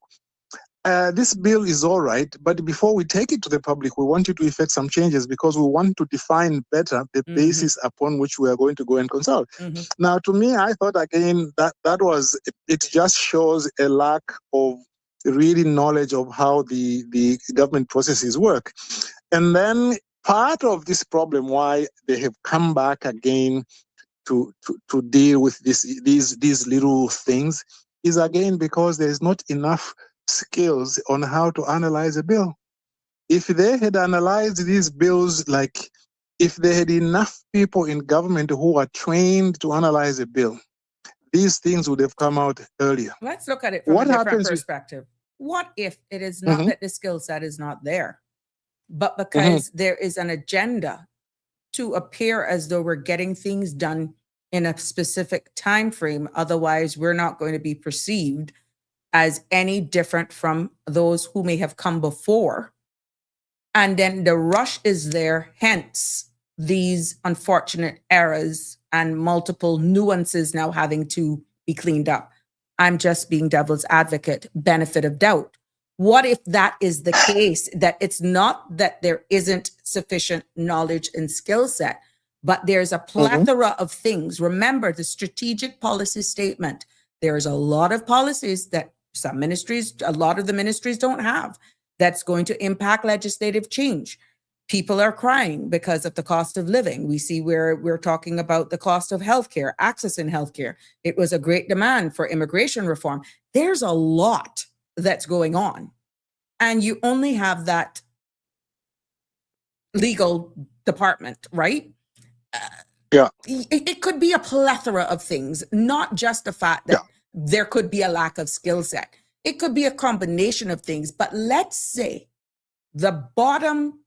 S4: this bill is all right, but before we take it to the public, we want you to effect some changes, because we want to define better the basis upon which we are going to go and consult. Now, to me, I thought again that it just shows a lack of really knowledge of how the government processes work. And then part of this problem, why they have come back again to deal with these little things, is again because there's not enough skills on how to analyze a bill. If they had analyzed these bills, like if they had enough people in government who are trained to analyze a bill, these things would have come out earlier.
S2: Let's look at it from a different perspective. What if it is not that the skill set is not there, but because there is an agenda to appear as though we're getting things done in a specific time frame, otherwise we're not going to be perceived as any different from those who may have come before. And then the rush is there, hence these unfortunate errors and multiple nuances now having to be cleaned up. I'm just being devil's advocate, benefit of doubt. What if that is the case, that it's not that there isn't sufficient knowledge and skill set, but there's a plethora of things. Remember the strategic policy statement. There's a lot of policies that some ministries, a lot of the ministries don't have, that's going to impact legislative change. People are crying because of the cost of living. We see where we're talking about the cost of healthcare, access in healthcare. It was a great demand for immigration reform. There's a lot that's going on. And you only have that legal department, right? It could be a plethora of things, not just the fact that there could be a lack of skill set. It could be a combination of things. But let's say the bottom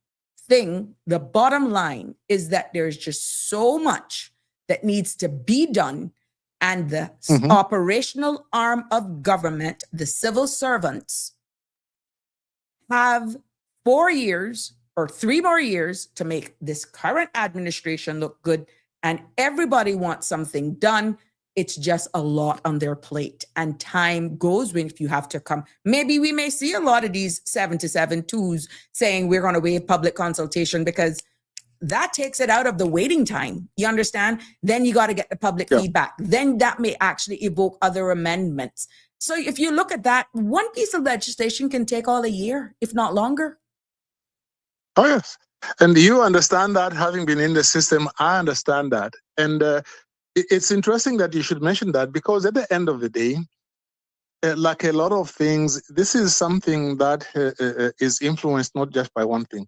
S2: line is that there's just so much that needs to be done. And the operational arm of government, the civil servants, have 4 years or 3 more years to make this current administration look good. And everybody wants something done. It's just a lot on their plate, and time goes when if you have to come. Maybe we may see a lot of these 7-7-2s saying we're going to waive public consultation, because that takes it out of the waiting time. You understand? Then you got to get the public feedback. Then that may actually evoke other amendments. So if you look at that, one piece of legislation can take all a year, if not longer.
S4: Oh, yes. And you understand that, having been in the system, I understand that. And it's interesting that you should mention that, because at the end of the day, like a lot of things, this is something that is influenced not just by one thing.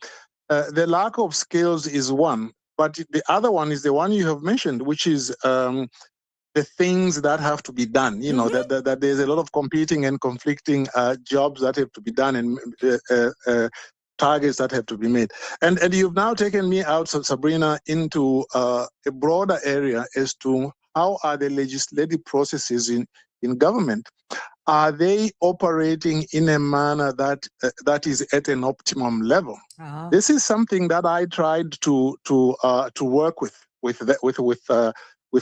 S4: The lack of skills is one, but the other one is the one you have mentioned, which is the things that have to be done. You know, that there's a lot of competing and conflicting jobs that have to be done, and targets that have to be made. And you've now taken me out, Sabrina, into a broader area as to how are the legislative processes in government. Are they operating in a manner that is at an optimum level?
S2: Ah.
S4: This is something that I tried to work with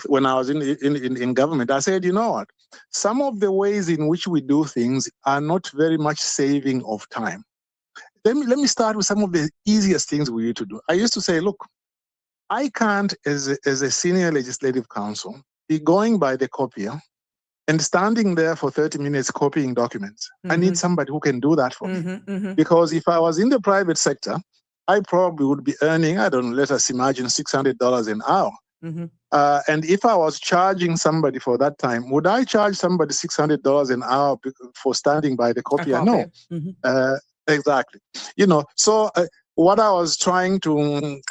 S4: when I was in government. I said, you know what? Some of the ways in which we do things are not very much saving of time. Let me start with some of the easiest things we need to do. I used to say, look, I can't, as a senior legislative counsel, be going by the copier and standing there for 30 minutes copying documents. I need somebody who can do that for me. Because if I was in the private sector, I probably would be earning, I don't know, let us imagine $600 an hour. And if I was charging somebody for that time, would I charge somebody $600 an hour for standing by the copier? No. Exactly. You know, so what I was trying to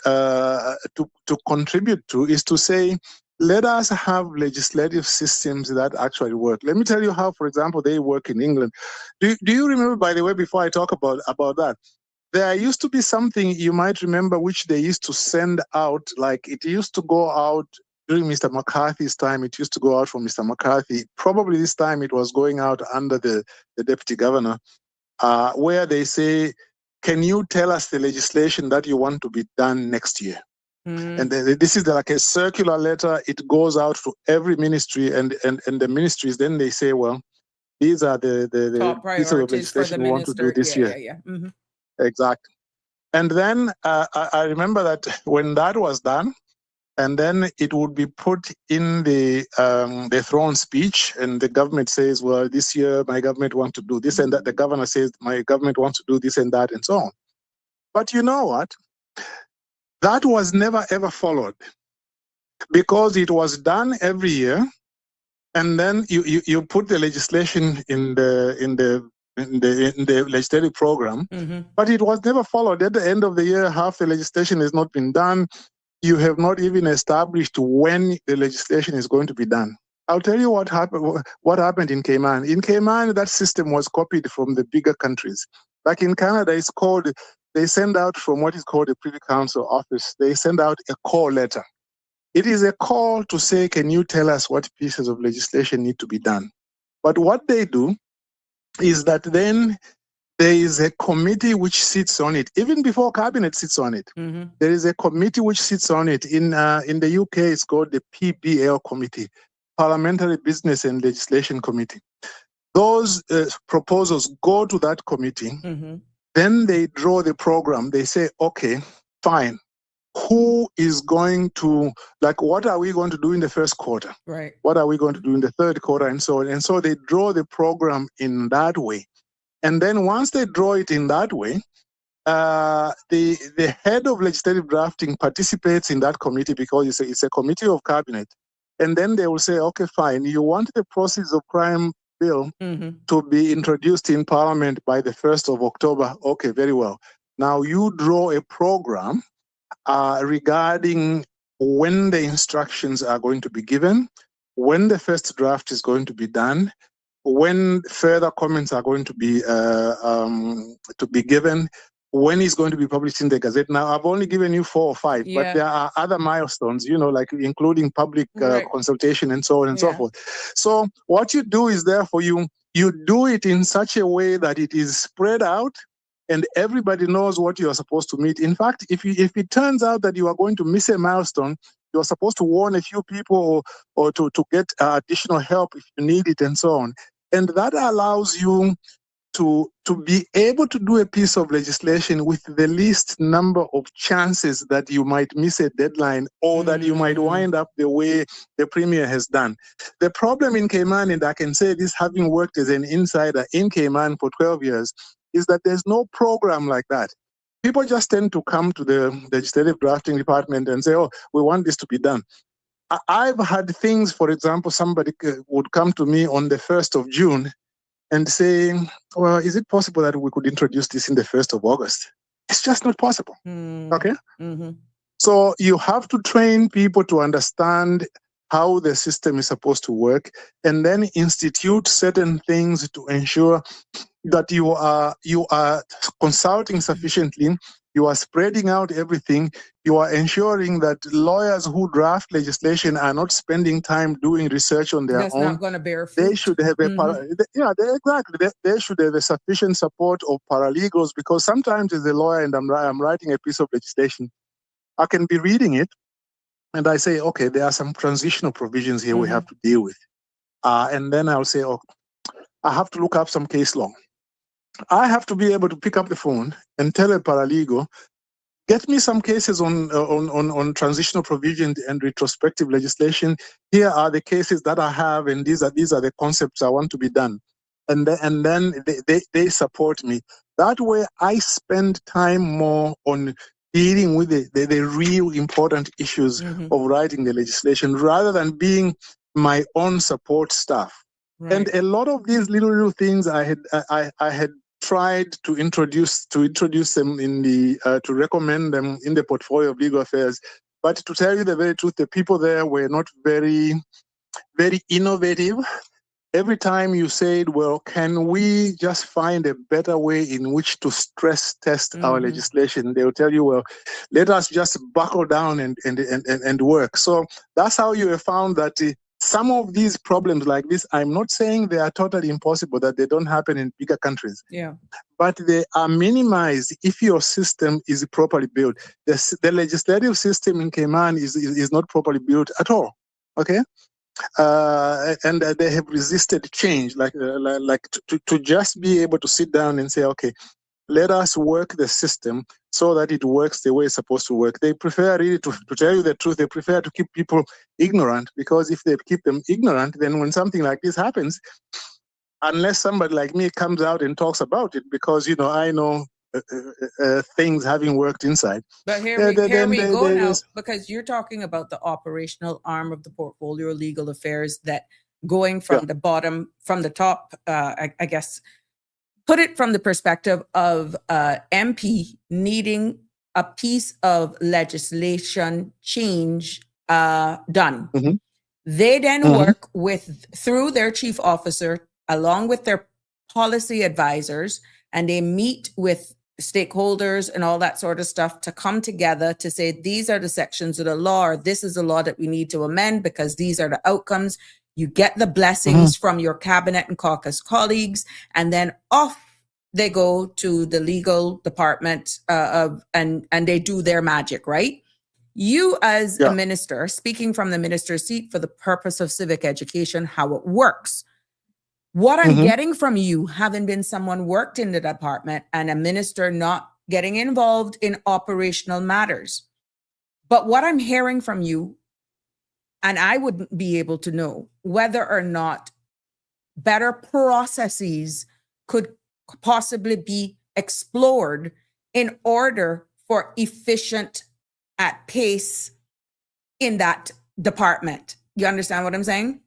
S4: contribute to is to say, let us have legislative systems that actually work. Let me tell you how, for example, they work in England. Do you remember, by the way, before I talk about that, there used to be something you might remember which they used to send out, like it used to go out during Mr. McCarthy's time. It used to go out from Mr. McCarthy. Probably this time it was going out under the deputy governor, where they say, can you tell us the legislation that you want to be done next year? And this is like a circular letter. It goes out to every ministry, and the ministries, then they say, well, these are the pieces of legislation we want to do this year. Exactly. And then I remember that when that was done, and then it would be put in the throne speech, and the government says, well, this year my government wants to do this and that. The governor says, my government wants to do this and that, and so on. But you know what? That was never ever followed, because it was done every year, and then you put the legislation in the legislative program, but it was never followed. At the end of the year, half the legislation has not been done. You have not even established when the legislation is going to be done. I'll tell you what happened in Cayman. In Cayman, that system was copied from the bigger countries. Like in Canada, they send out from what is called the Privy Council office, they send out a call letter. It is a call to say, can you tell us what pieces of legislation need to be done? But what they do is that then there is a committee which sits on it, even before cabinet sits on it. There is a committee which sits on it. In the UK, it's called the PBL committee, Parliamentary Business and Legislation Committee. Those proposals go to that committee. Then they draw the program. They say, okay, fine. Who is going to, like, what are we going to do in the first quarter?
S2: Right.
S4: What are we going to do in the third quarter, and so on? And so they draw the program in that way. And then once they draw it in that way, the head of legislative drafting participates in that committee, because it's a committee of cabinet. And then they will say, okay, fine, you want the Proceeds of Crime bill to be introduced in Parliament by the 1st of October. Okay, very well. Now you draw a program regarding when the instructions are going to be given, when the first draft is going to be done, when further comments are going to be given, when it's going to be published in the Gazette. Now, I've only given you 4 or 5, but there are other milestones, like including public consultation and so on and so forth. So what you do is, therefore, you do it in such a way that it is spread out and everybody knows what you are supposed to meet. In fact, if it turns out that you are going to miss a milestone, You're supposed to warn a few people or to get additional help if you need it and so on. And that allows you to be able to do a piece of legislation with the least number of chances that you might miss a deadline or that you might wind up the way the Premier has done. The problem in Cayman, and I can say this having worked as an insider in Cayman for 12 years, is that there's no program like that. People just tend to come to the legislative drafting department and say, oh, we want this to be done. I've had things, for example, somebody would come to me on the 1st of June and say, well, is it possible that we could introduce this in the 1st of August? It's just not possible. Okay? So you have to train people to understand how the system is supposed to work and then institute certain things to ensure that you are consulting sufficiently, you are spreading out everything, you are ensuring that lawyers who draft legislation are not spending time doing research on their
S2: That's
S4: own.
S2: not going to bear fruit.
S4: They should have they should have a sufficient support of paralegals, because sometimes as a lawyer and I'm writing a piece of legislation, I can be reading it and I say, okay, there are some transitional provisions here we have to deal with. And then I'll say, oh, I have to look up some case law. I have to be able to pick up the phone and tell a paralegal, get me some cases on transitional provisions and retrospective legislation. Here are the cases that I have, and these are the concepts I want to be done. And then they support me. That way, I spend time more on dealing with the real important issues of writing the legislation rather than being my own support staff. Right. And a lot of these little things I had tried to introduce them in the to recommend them in the portfolio of legal affairs. But to tell you the very truth, the people there were not very, very innovative. Every time you said, well, can we just find a better way in which to stress test our legislation? They'll tell you, well, let us just buckle down and work. So that's how you have found that some of these problems like this, I'm not saying they are totally impossible, that they don't happen in bigger countries. Yeah. But they are minimized if your system is properly built. The legislative system in Cayman is not properly built at all. Okay? And they have resisted change, to just be able to sit down and say, okay, let us work the system so that it works the way it's supposed to work. They prefer really, to tell you the truth, they prefer to keep people ignorant, because if they keep them ignorant, then when something like this happens, unless somebody like me comes out and talks about it, because, I know things having worked inside.
S2: But here we go now, because you're talking about the operational arm of the portfolio legal affairs, that going from the bottom, from the top, I guess, put it from the perspective of MP needing a piece of legislation change done. They then work through their chief officer, along with their policy advisors, and they meet with stakeholders and all that sort of stuff to come together to say, these are the sections of the law, or this is the law that we need to amend because these are the outcomes. You get the blessings from your cabinet and caucus colleagues, and then off they go to the legal department and they do their magic, right? You as a minister, speaking from the minister's seat for the purpose of civic education, how it works. What I'm getting from you, having been someone worked in the department and a minister not getting involved in operational matters, but what I'm hearing from you, and I wouldn't be able to know whether or not better processes could possibly be explored in order for efficient at pace in that department. You understand what I'm saying?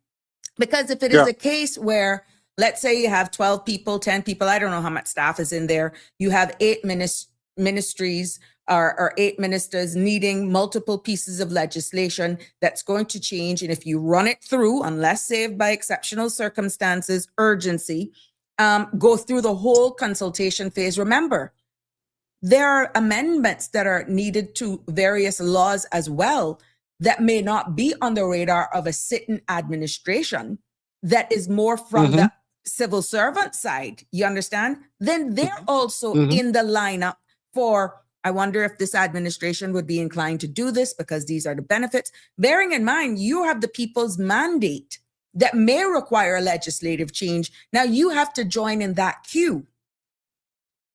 S2: Because if it is a case where, let's say you have 12 people, 10 people, I don't know how much staff is in there, you have 8 ministries or 8 ministers needing multiple pieces of legislation that's going to change. And if you run it through, unless saved by exceptional circumstances, urgency, go through the whole consultation phase. Remember, there are amendments that are needed to various laws as well that may not be on the radar of a sitting administration that is more from the civil servant side, you understand? Then they're also in the lineup for I wonder if this administration would be inclined to do this because these are the benefits. Bearing in mind, you have the people's mandate that may require legislative change. Now you have to join in that queue.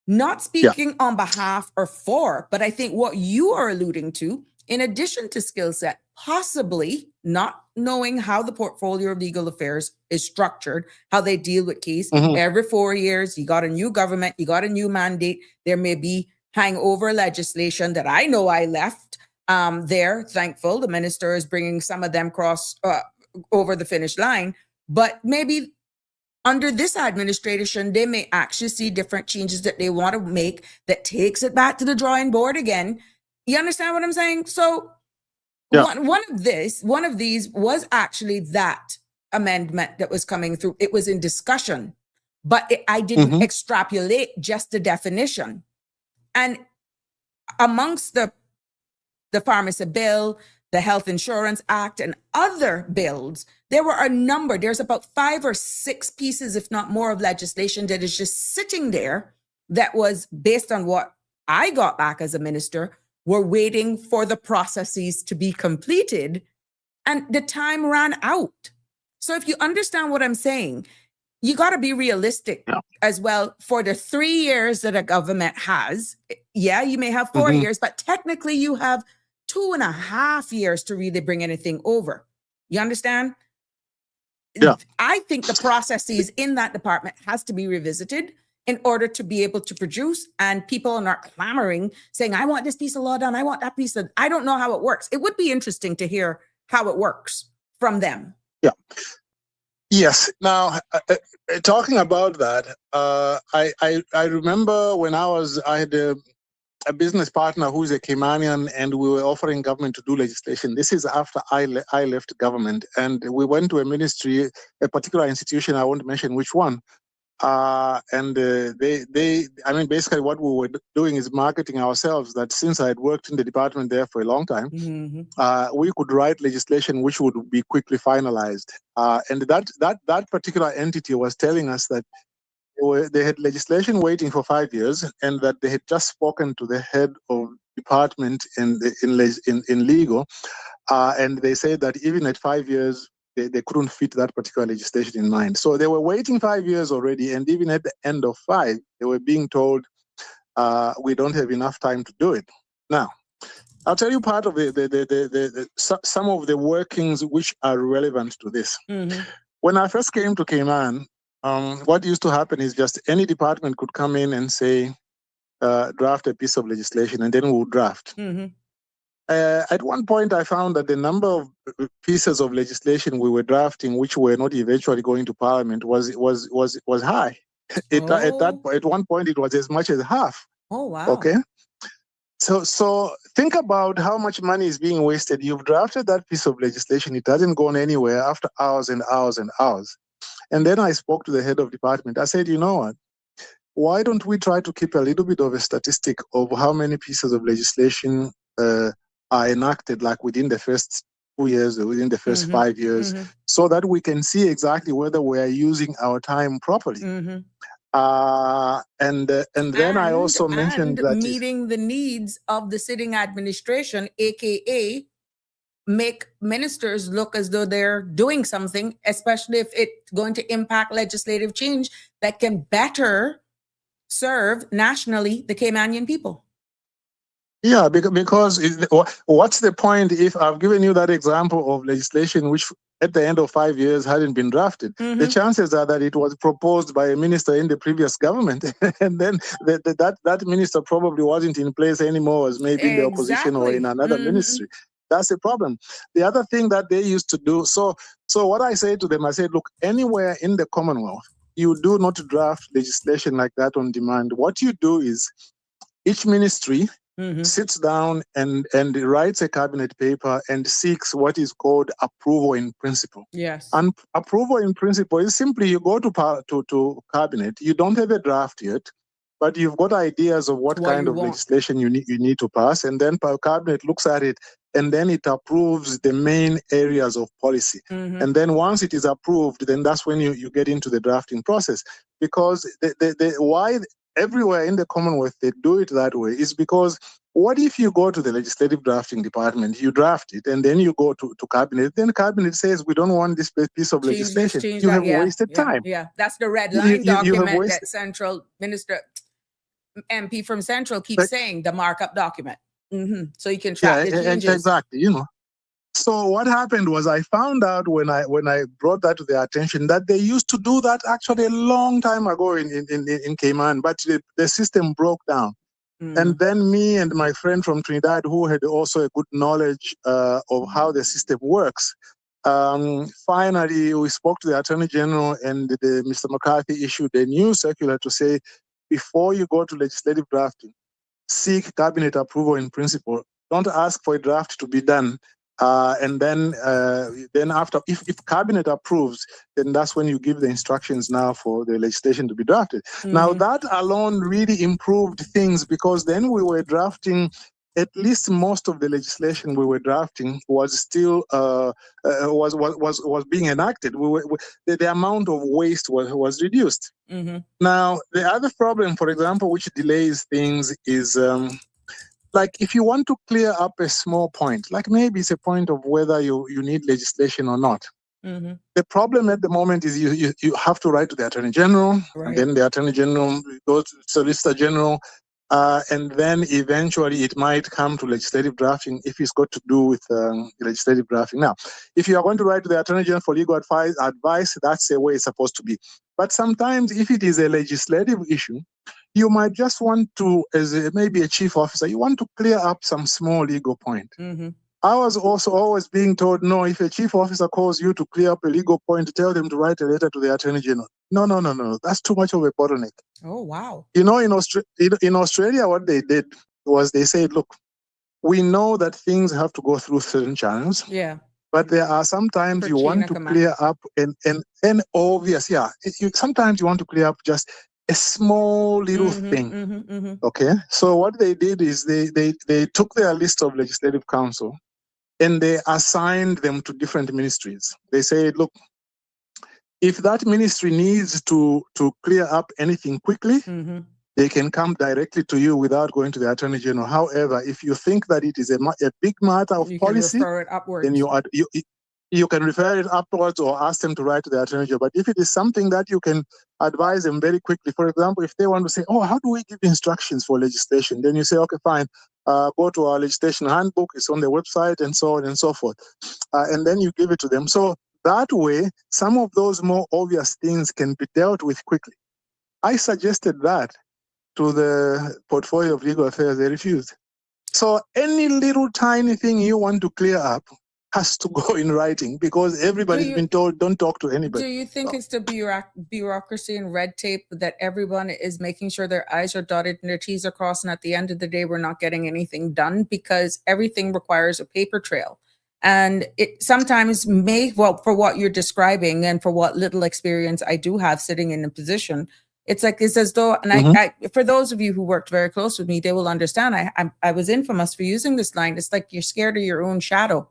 S2: Not speaking on behalf or for, but I think what you are alluding to, in addition to skill set, possibly not knowing how the portfolio of legal affairs is structured, how they deal with case. Every 4 years, you got a new government, you got a new mandate. There may be hangover legislation that I know I left there. Thankful the minister is bringing some of them over the finish line, but maybe under this administration, they may actually see different changes that they want to make that takes it back to the drawing board again. You understand what I'm saying? So one of these was actually that amendment that was coming through. It was in discussion, but I didn't extrapolate just the definition. And amongst the pharmacy bill, the Health Insurance Act, and other bills, there were a number. There's about 5 or 6 pieces, if not more, of legislation that is just sitting there that was based on what I got back as a minister. We're waiting for the processes to be completed, and the time ran out. So if you understand what I'm saying, you got to be realistic as well for the 3 years that a government has. Yeah, you may have 4 years, but technically you have 2.5 years to really bring anything over. You understand? Yeah. I think the processes in that department has to be revisited in order to be able to produce, and people are not clamoring saying, I want this piece of law done. I want that piece of, I don't know how it works. It would be interesting to hear how it works from them. Yeah.
S4: Yes. Now, talking about that, I remember when I had a business partner who is a Caymanian, and we were offering government to do legislation. This is after I left government, and we went to a ministry, a particular institution, I won't mention which one. Basically what we were doing is marketing ourselves, that since I had worked in the department there for a long time, we could write legislation which would be quickly finalized. And that particular entity was telling us that they had legislation waiting for 5 years, and that they had just spoken to the head of department in legal, and they said that even at 5 years, they couldn't fit that particular legislation in mind. So they were waiting 5 years already, and even at the end of 5, they were being told, we don't have enough time to do it. Now, I'll tell you part of some of the workings which are relevant to this. When I first came to Cayman, what used to happen is just any department could come in and say, draft a piece of legislation, and then we'll draft. At one point, I found that the number of pieces of legislation we were drafting, which were not eventually going to Parliament, was high. At one point, it was as much as half.
S2: Oh wow!
S4: Okay, so think about how much money is being wasted. You've drafted that piece of legislation; it hasn't gone anywhere after hours and hours and hours. And then I spoke to the head of department. I said, you know what? Why don't we try to keep a little bit of a statistic of how many pieces of legislation are enacted, like within the first 2 years or within the first 5 years, so that we can see exactly whether we are using our time properly. And then I also mentioned that
S2: meeting the needs of the sitting administration, aka make ministers look as though they're doing something, especially if it's going to impact legislative change that can better serve nationally the Caymanian people.
S4: Yeah, because what's the point if I've given you that example of legislation which at the end of 5 years hadn't been drafted? The chances are that it was proposed by a minister in the previous government, and then that minister probably wasn't in place anymore, was maybe in the opposition or in another ministry. That's the problem. The other thing that they used to do, so what I say to them, I said, look, anywhere in the Commonwealth, you do not draft legislation like that on demand. What you do is each ministry sits down and writes a cabinet paper and seeks what is called approval in principle.
S2: Yes.
S4: And approval in principle is simply you go to cabinet, you don't have a draft yet, but you've got ideas of what kind of legislation you need to pass, and then cabinet looks at it, and then it approves the main areas of policy. And then once it is approved, then that's when you get into the drafting process. Because why everywhere in the Commonwealth they do it that way is because what if you go to the legislative drafting department, you draft it, and then you go to cabinet, then cabinet says we don't want this piece of legislation.
S2: Change
S4: You
S2: that.
S4: have
S2: Yeah,
S4: wasted
S2: yeah,
S4: time.
S2: yeah. That's the red
S4: You,
S2: line
S4: you have
S2: document
S4: wasted.
S2: that Central Minister MP from Central keeps
S4: Like,
S2: saying, the markup document. So you can
S4: yeah,
S2: track the changes.
S4: exactly. So what happened was I found out when I brought that to their attention that they used to do that actually a long time ago in Cayman, but the system broke down. And then me and my friend from Trinidad, who had also a good knowledge of how the system works, finally we spoke to the Attorney General, and Mr. McCarthy issued a new circular to say, before you go to legislative drafting, seek cabinet approval in principle. Don't ask for a draft to be done. And then after, if cabinet approves, then that's when you give the instructions now for the legislation to be drafted. Now that alone really improved things, because then we were drafting, at least most of the legislation we were drafting was still was being enacted. The amount of waste was reduced. Now the other problem, for example, which delays things is. Like if you want to clear up a small point, like maybe it's a point of whether you need legislation or not. The problem at the moment is you have to write to the Attorney General, and then the Attorney General goes to the Solicitor General, and then eventually it might come to legislative drafting if it's got to do with legislative drafting. Now, if you are going to write to the Attorney General for legal advice, that's the way it's supposed to be. But sometimes if it is a legislative issue, you might just want to, maybe a chief officer, you want to clear up some small legal point. I was also always being told, no, if a chief officer calls you to clear up a legal point, tell them to write a letter to the Attorney General. No. That's too much of a bottleneck.
S2: Oh, wow.
S4: In Australia, what they did was they said, look, we know that things have to go through certain channels.
S2: Yeah.
S4: But there are sometimes you want to clear up and obvious, sometimes you want to clear up just a small little thing. Okay. So what they did is they took their list of legislative counsel and they assigned them to different ministries. They said, look, if that ministry needs to clear up anything quickly, they can come directly to you without going to the Attorney General. However, if you think that it is a big matter of policy,
S2: refer it upwards.
S4: Then you can refer it upwards or ask them to write to the Attorney General. But if it is something that you can advise them very quickly, for example, if they want to say, oh, how do we give instructions for legislation? Then you say, okay, fine, go to our legislation handbook, it's on the website, and so on and so forth. And then you give it to them. So that way, some of those more obvious things can be dealt with quickly. I suggested that to the portfolio of legal affairs, they refused. So any little tiny thing you want to clear up has to go in writing, because everybody's been told don't talk to anybody.
S2: Do you think it's the bureaucracy and red tape that everyone is making sure their I's are dotted and their T's are crossed, and at the end of the day, we're not getting anything done because everything requires a paper trail? And it sometimes for what you're describing and for what little experience I do have sitting in a position, it's as though, and I, for those of you who worked very close with me, they will understand. I was infamous for using this line. It's like you're scared of your own shadow.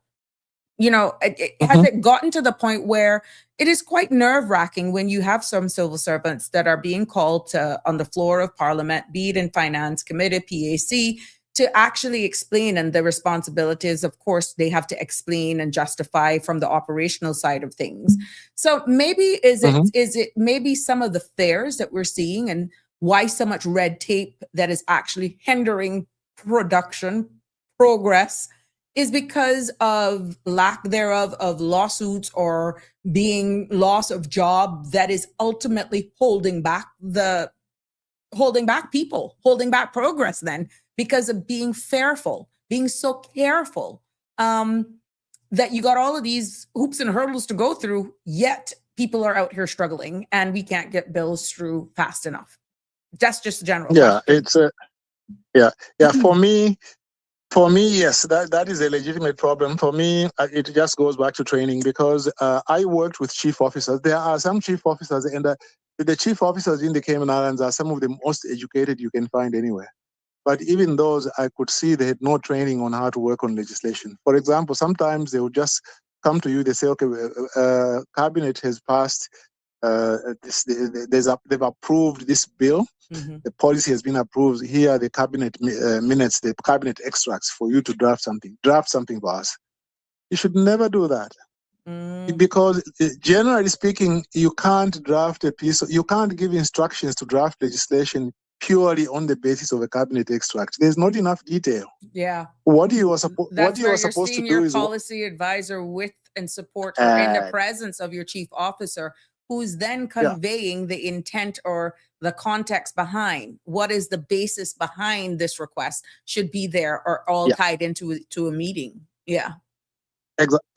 S2: Has it gotten to the point where it is quite nerve-wracking when you have some civil servants that are being called to on the floor of Parliament, be it in Finance Committee, PAC, to actually explain, and the responsibilities, of course, they have to explain and justify from the operational side of things. So maybe is it maybe some of the fares that we're seeing and why so much red tape that is actually hindering production progress is because of lack thereof of lawsuits or being loss of job that is ultimately holding back people, holding back progress then, because of being being so careful that you got all of these hoops and hurdles to go through, yet people are out here struggling and we can't get bills through fast enough. That's just a general question.
S4: It's for me, yes, that is a legitimate problem. For me, it just goes back to training, because I worked with chief officers. There are some chief officers, and the chief officers in the Cayman Islands are some of the most educated you can find anywhere. But even those, I could see they had no training on how to work on legislation. For example, sometimes they would just come to you, they say, okay, cabinet has passed, they've approved this bill,
S2: Mhm.
S4: The policy has been approved. Here are the cabinet minutes, the cabinet extracts for you to draft something. Draft something for us. You should never do that.
S2: Mm.
S4: Because generally speaking, you can't draft you can't give instructions to draft legislation purely on the basis of a cabinet extract. There's not enough detail.
S2: Yeah.
S4: What you are supposed
S2: That's where your
S4: to
S2: senior
S4: do is
S2: policy advisor with and support or in the presence of your chief officer, who's then conveying the intent or the context behind what is the basis behind this request should be there or all tied into a meeting. Yeah.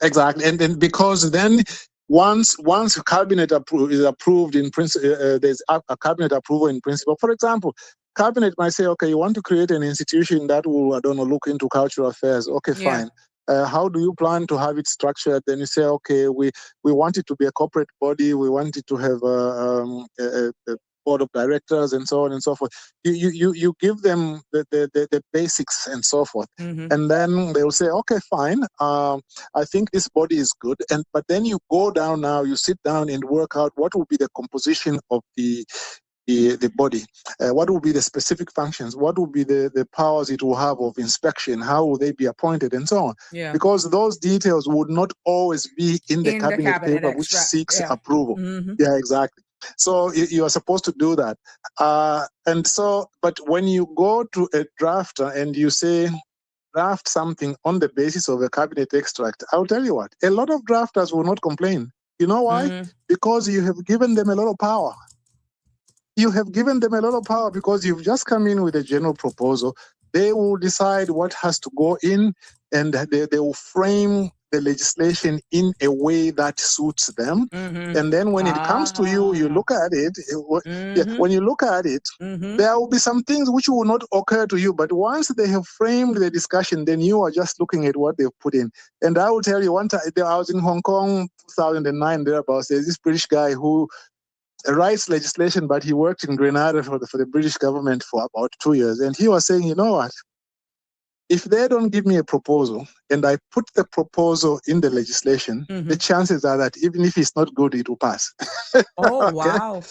S4: Exactly, and then because then once a cabinet is approved in principle, there's a cabinet approval in principle. For example, cabinet might say, okay, you want to create an institution that will, I don't know, look into cultural affairs. Okay, fine. How do you plan to have it structured? Then you say, okay, we want it to be a corporate body. We want it to have a board of directors and so on and so forth. You give them the basics and so forth.
S2: Mhm.
S4: And then they'll say, okay, fine. I think this body is good. But then you go down now, you sit down and work out what will be the composition of the body, what will be the specific functions, what will be the powers it will have of inspection, how will they be appointed, and so on.
S2: Yeah.
S4: Because those details would not always be in the cabinet paper which
S2: extract.
S4: seeks approval.
S2: Mhm.
S4: Yeah, exactly. So you are supposed to do that. But when you go to a drafter and you say, draft something on the basis of a cabinet extract, I'll tell you what, a lot of drafters will not complain. You know why? Because you have given them a lot of power. You have given them a lot of power because you've just come in with a general proposal. They will decide what has to go in, and they will frame the legislation in a way that suits them. And then when it comes to you, you look at it. When you look at it, there will be some things which will not occur to you. But once they have framed the discussion, then you are just looking at what they've put in. And I will tell you, one time I was in Hong Kong, 2009, thereabouts. There's this British guy who writes legislation, but he worked in Grenada for the British government for about 2 years. And he was saying, you know what? If they don't give me a proposal and I put the proposal in the legislation, the chances are that even if it's not good, it will pass.
S2: Oh, wow.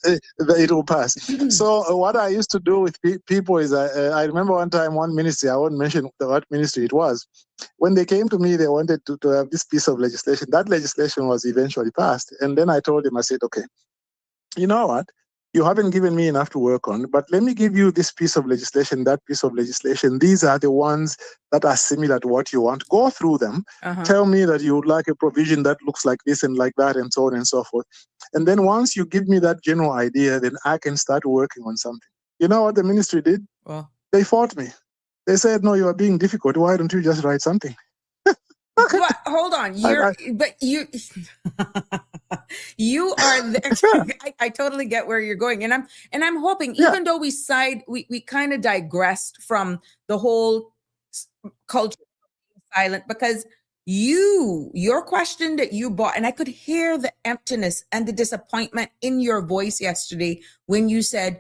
S4: It will pass. So what I used to do with people is I remember one time one ministry, I won't mention what ministry it was. When they came to me, they wanted to have this piece of legislation. That legislation was eventually passed. And then I told them, I said, okay, you know what? You haven't given me enough to work on, but let me give you this piece of legislation, that piece of legislation. These are the ones that are similar to what you want. Go through them. Tell me that you would like a provision that looks like this and like that and so on and so forth. And then once you give me that general idea, then I can start working on something. You know what the ministry did?
S2: Well,
S4: they fought me. They said, no, you are being difficult. Why don't you just write something?
S2: But hold on, you are I totally get where you're going, and I'm hoping, even though we kind of digressed from the whole culture of silent, because your question that you brought, and I could hear the emptiness and the disappointment in your voice yesterday when you said,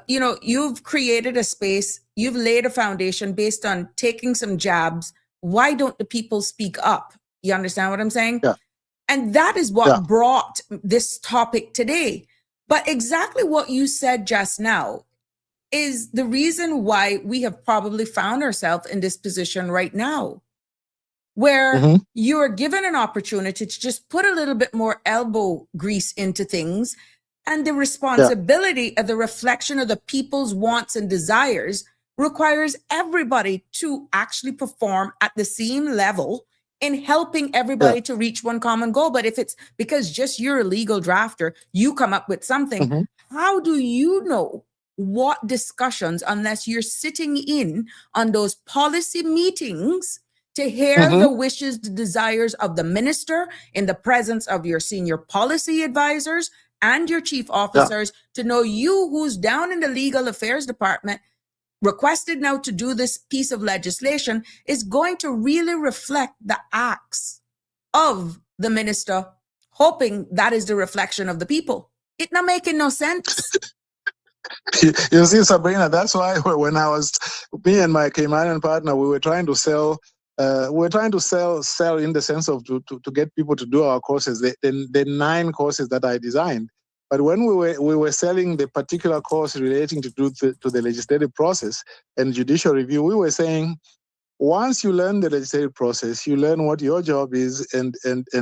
S2: you've created a space, you've laid a foundation based on taking some jabs. Why don't the people speak up? You understand what I'm saying?
S4: Yeah.
S2: And that is what brought this topic today. But exactly what you said just now is the reason why we have probably found ourselves in this position right now, where you are given an opportunity to just put a little bit more elbow grease into things, and the responsibility of the reflection of the people's wants and desires requires everybody to actually perform at the same level in helping everybody to reach one common goal. But if it's because just you're a legal drafter, you come up with something, how do you know what discussions, unless you're sitting in on those policy meetings to hear the wishes, the desires of the minister in the presence of your senior policy advisors and your chief officers, to know you, who's down in the legal affairs department, requested now to do this piece of legislation, is going to really reflect the acts of the minister, hoping that is the reflection of the people. It not making no sense.
S4: You see, Sabrina, that's why when me and my Cayman partner, we were trying to sell. Sell in the sense of to get people to do our courses, the 9 courses that I designed. But when we were selling the particular course relating to the legislative process and judicial review, we were saying, once you learn the legislative process, you learn what your job is and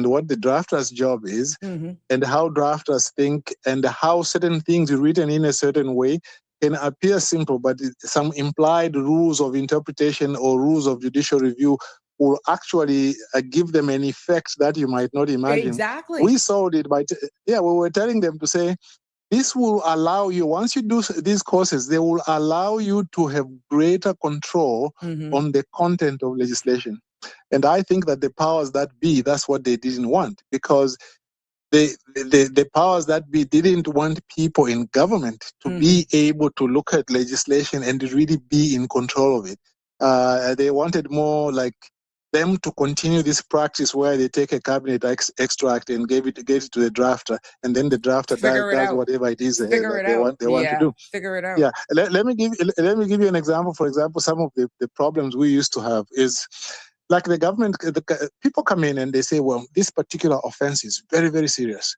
S4: what the drafter's job is, and how drafters think, and how certain things written in a certain way can appear simple, but some implied rules of interpretation or rules of judicial review will actually give them an effect that you might not imagine.
S2: Exactly.
S4: We sold it by, we were telling them to say, this will allow you, once you do these courses, they will allow you to have greater control on the content of legislation. And I think that the powers that be, that's what they didn't want, because the powers that be didn't want people in government to be able to look at legislation and really be in control of it. They wanted more like them to continue this practice where they take a cabinet extract and gave it to the drafter, and then the drafter does whatever it is they want to do.
S2: Figure it out.
S4: Yeah, let me give you an example. For example, some of the problems we used to have is, like the government, people come in and they say, well, this particular offense is very, very serious.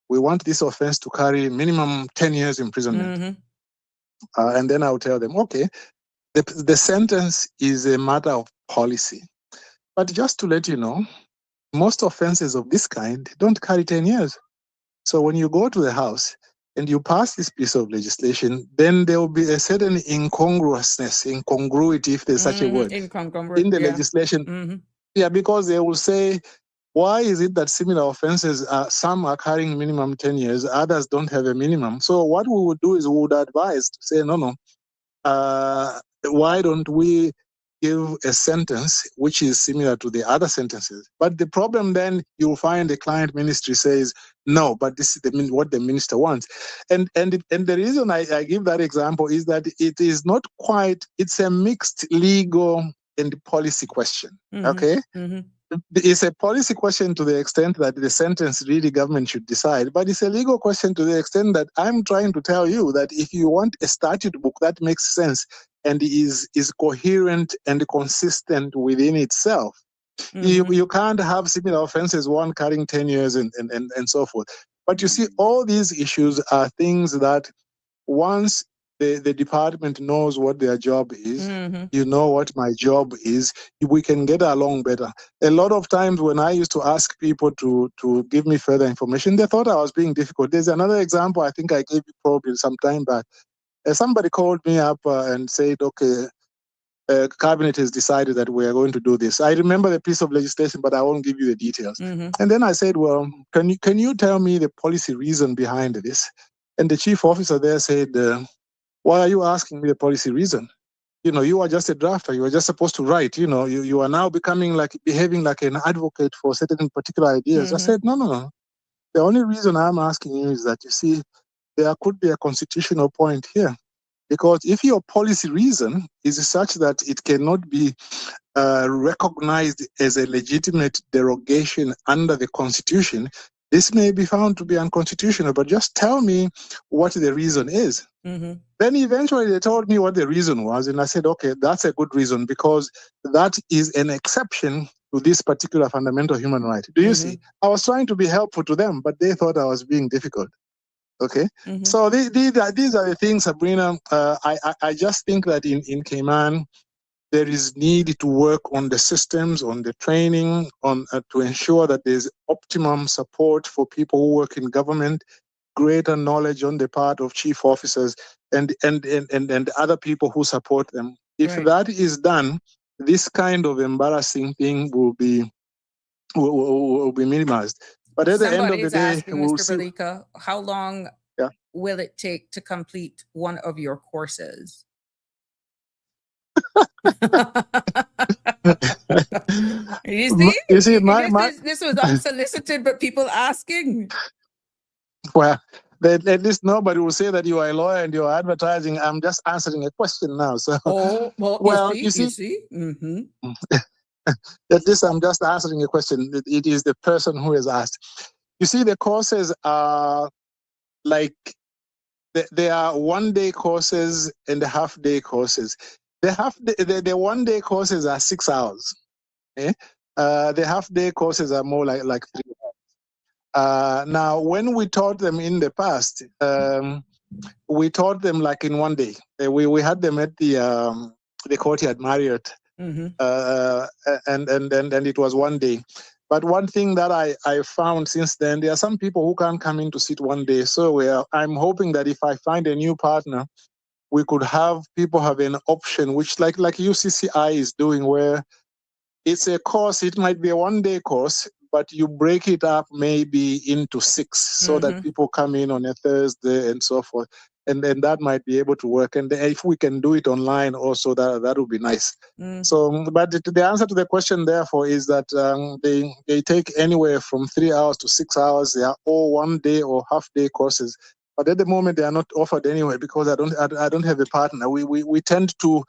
S4: We want this offense to carry minimum 10 years imprisonment. And then I'll tell them, okay, the sentence is a matter of policy. But just to let you know, most offenses of this kind don't carry 10 years. So when you go to the House and you pass this piece of legislation, then there will be a certain incongruity, if there's such a word, in the legislation. Yeah, because they will say, why is it that similar offenses, some are carrying minimum 10 years, others don't have a minimum? So what we would do is we would advise to say, no, why don't we give a sentence which is similar to the other sentences? But the problem then, you'll find the client ministry says, no, but this is what the minister wants. And the reason I give that example is that it is not quite, it's a mixed legal and policy question, okay? It's a policy question to the extent that the sentence really government should decide, but it's a legal question to the extent that I'm trying to tell you that if you want a statute book that makes sense and is coherent and consistent within itself, you can't have similar offenses, one carrying 10 years and so forth. But you see, all these issues are things that once the department knows what their job is, you know what my job is, we can get along better. A lot of times when I used to ask people to give me further information, they thought I was being difficult. There's another example I think I gave you probably some time back. Somebody called me up and said, okay, cabinet has decided that we are going to do this. I remember the piece of legislation, but I won't give you the details. And then I said, well, can you tell me the policy reason behind this? And the chief officer there said, why are you asking me the policy reason? You are just a drafter. You are just supposed to write. You are now behaving like an advocate for certain particular ideas. I said, no. The only reason I'm asking you is that, you see, there could be a constitutional point here. Because if your policy reason is such that it cannot be recognized as a legitimate derogation under the Constitution, this may be found to be unconstitutional, but just tell me what the reason is. Then eventually they told me what the reason was, and I said, okay, that's a good reason, because that is an exception to this particular fundamental human right. Do you see? I was trying to be helpful to them, but they thought I was being difficult. Okay, so these are the things, Sabrina. I just think that in Cayman, there is need to work on the systems, on the training, on to ensure that there's optimum support for people who work in government, greater knowledge on the part of chief officers and other people who support them. If that is done, this kind of embarrassing thing will be minimized. But at the end of the day,
S2: asking,
S4: we'll
S2: Mr. Balika, how long will it take to complete one of your courses? You see, this was unsolicited, but people asking.
S4: Well, at least nobody will say that you are a lawyer and you're advertising. I'm just answering a question now. So, you see? At least I'm just answering a question. It is the person who has asked. You see, the courses are like, there are 1 day courses and half-day courses. The 1 day courses are 6 hours. Okay? The half-day courses are more like 3 hours. Now, when we taught them in the past, we taught them like in one day. We had them at the Courtyard Marriott,
S2: Mm-hmm.
S4: And it was one day. But one thing that I found since then, there are some people who can't come in to sit one day. So I'm hoping that if I find a new partner, we could have people have an option, which like UCCI is doing, where it's a course. It might be a one-day course, but you break it up maybe into 6 so that
S2: Mm-hmm.
S4: people come in on a Thursday and so forth. And then that might be able to work. And if we can do it online also, that would be nice.
S2: Mm-hmm.
S4: So, but the answer to the question, therefore, is that they take anywhere from 3 hours to 6 hours. They are all one-day or half-day courses. But at the moment, they are not offered anyway because I don't have a partner. We tend to,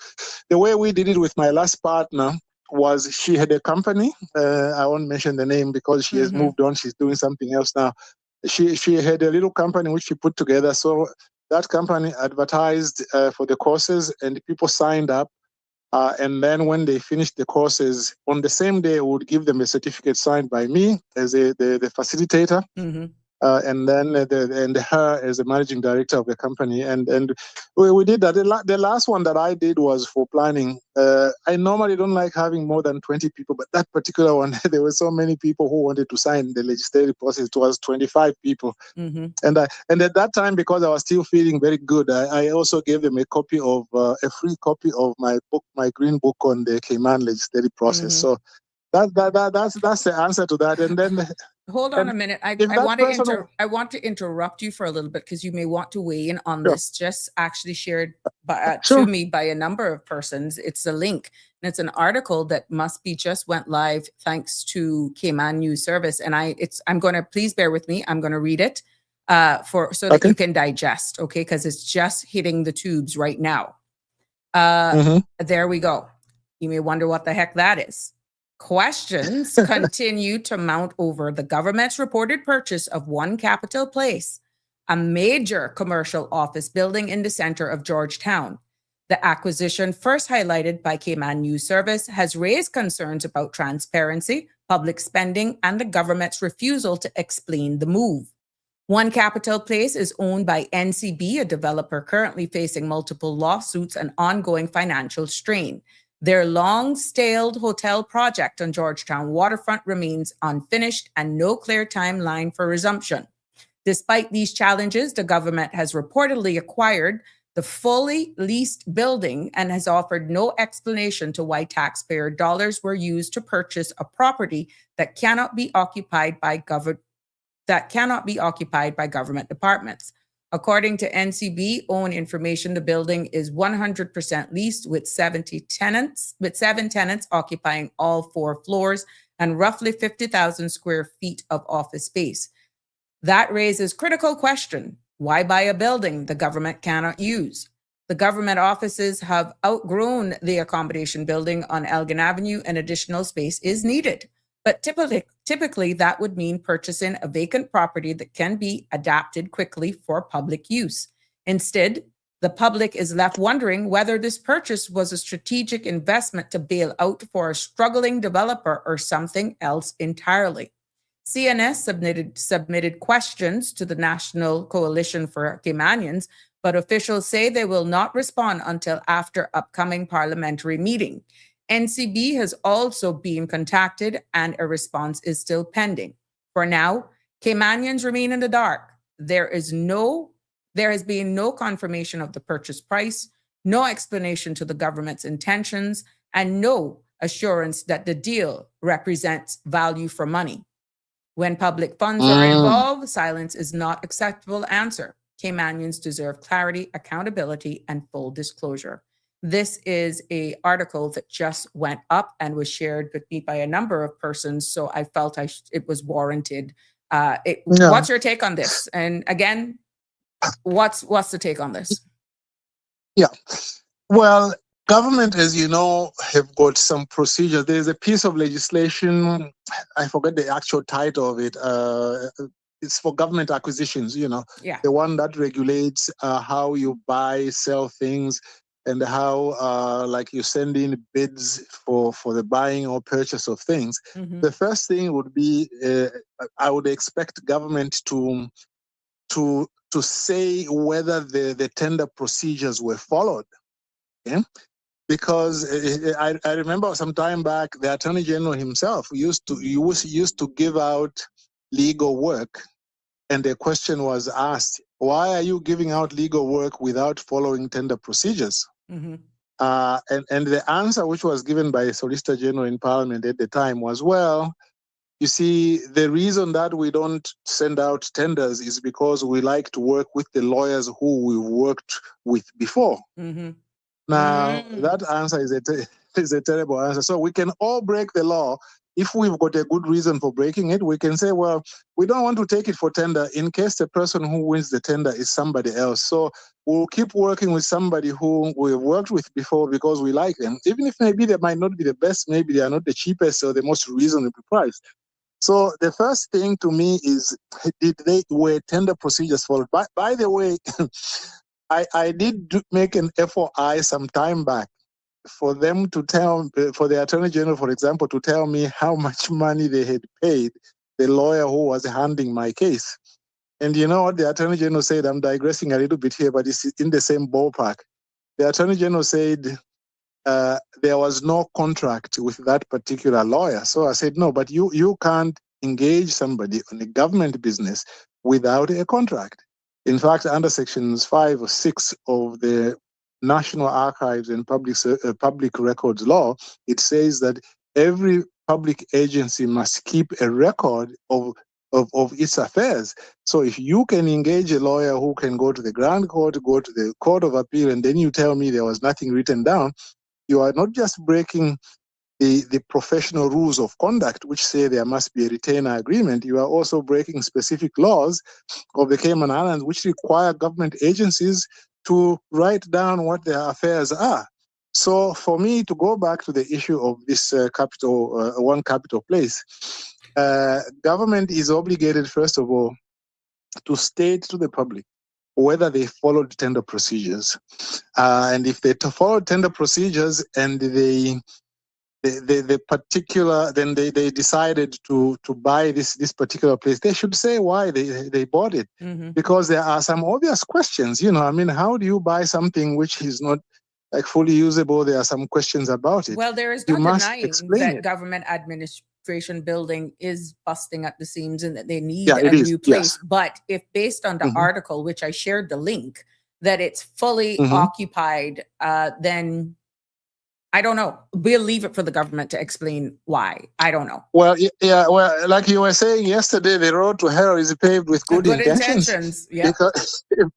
S4: the way we did it with my last partner was she had a company. I won't mention the name because she has
S2: Mm-hmm.
S4: moved on. She's doing something else now. She had a little company which she put together. So that company advertised for the courses and people signed up. And then when they finished the courses, on the same day, we would give them a certificate signed by me as the facilitator.
S2: Mm-hmm.
S4: And then and her as the managing director of the company, and we did that. The last one that I did was for planning. I normally don't like having more than 20 people, but that particular one, there were so many people who wanted to sign the legislative process. It was 25 people,
S2: Mm-hmm.
S4: and at that time, because I was still feeling very good, I also gave them a copy of a free copy of my book, my green book on the Cayman legislative process.
S2: Mm-hmm.
S4: So that's the answer to that. And then
S2: Hold on
S4: and
S2: a minute. I
S4: if that
S2: want to
S4: person,
S2: I want to interrupt you for a little bit because you may want to weigh in on
S4: Sure.
S2: this. Just actually shared by,
S4: Sure.
S2: to me by a number of persons. It's a link and it's an article that must be just went live thanks to Cayman News Service. And I'm going to, please bear with me. I'm going to read it so that
S4: Okay.
S2: you can digest. Okay, because it's just hitting the tubes right now.
S4: Mhm.
S2: There we go. You may wonder what the heck that is. Questions continue to mount over the government's reported purchase of One Capitol Place, a major commercial office building in the center of Georgetown. The acquisition, first highlighted by Cayman News Service, has raised concerns about transparency, public spending, and the government's refusal to explain the move. One Capitol Place is owned by NCB, a developer currently facing multiple lawsuits and ongoing financial strain. Their long-stalled hotel project on Georgetown waterfront remains unfinished and no clear timeline for resumption. Despite these challenges, the government has reportedly acquired the fully leased building and has offered no explanation to why taxpayer dollars were used to purchase a property that cannot be occupied by government departments. According to NCB own information, the building is 100% leased with 7 tenants occupying all 4 floors and roughly 50,000 square feet of office space. That raises critical question. Why buy a building the government cannot use? The government offices have outgrown the accommodation building on Elgin Avenue and additional space is needed. But typically, that would mean purchasing a vacant property that can be adapted quickly for public use. Instead, the public is left wondering whether this purchase was a strategic investment to bail out for a struggling developer or something else entirely. CNS submitted questions to the National Coalition for Caymanians, but officials say they will not respond until after upcoming parliamentary meeting. NCB has also been contacted and a response is still pending. For now, Caymanians remain in the dark. There has been no confirmation of the purchase price, no explanation to the government's intentions, and no assurance that the deal represents value for money. When public funds are involved, silence is not acceptable answer. Caymanians deserve clarity, accountability, and full disclosure. This is an article that just went up and was shared with me by a number of persons, so I felt it was warranted. What's your take on this? And again, what's the take on this?
S4: Yeah. Well, government, as you know, have got some procedures. There's a piece of legislation, I forget the actual title of it. It's for government acquisitions,
S2: Yeah.
S4: the one that regulates how you buy, sell things. and how like you send in bids for the buying or purchase of things, the first thing would be I would expect government to say whether the tender procedures were followed. Okay? Because I remember some time back, the Attorney General himself used to give out legal work, and the question was asked, why are you giving out legal work without following tender procedures? And the answer which was given by the Solicitor General in Parliament at the time was, well, you see, the reason that we don't send out tenders is because we like to work with the lawyers who we worked with before. Now, that answer is a terrible answer. So we can all break the law. If we've got a good reason for breaking it, we can say, well, we don't want to take it for tender in case the person who wins the tender is somebody else. So we'll keep working with somebody who we've worked with before because we like them. Even if maybe they might not be the best, maybe they are not the cheapest or the most reasonable price. So the first thing to me is, were tender procedures followed? By the way, I did make an FOI some time back for them to for the Attorney General, for example, to tell me how much money they had paid the lawyer who was handling my case. And you know what the Attorney General said? I'm digressing a little bit here, but it's in the same ballpark. The Attorney General said there was no contract with that particular lawyer. So I said, no, but you can't engage somebody on a government business without a contract. In fact, under sections 5 or 6 of the National Archives and Public Records Law, it says that every public agency must keep a record of its affairs. So if you can engage a lawyer who can go to the Grand Court, go to the Court of Appeal, and then you tell me there was nothing written down, you are not just breaking the professional rules of conduct, which say there must be a retainer agreement. You are also breaking specific laws of the Cayman Islands, which require government agencies to write down what their affairs are. So for me to go back to the issue of this one capital place, government is obligated, first of all, to state to the public whether they followed tender procedures. And if they followed tender procedures and the particular, then they decided to buy this particular place, they should say why they bought it. Because there are some obvious questions, I mean, how do you buy something which is not like fully usable? There are some questions about it.
S2: Well, there is no denying that government administration building is busting at the seams and that they need a new place. Yes. But if based on the article, which I shared the link, that it's fully occupied, then I don't know. We'll leave it for the government to explain why. I don't know.
S4: Well, yeah. Well, like you were saying yesterday, the road to hell is paved with good intentions.
S2: Yeah.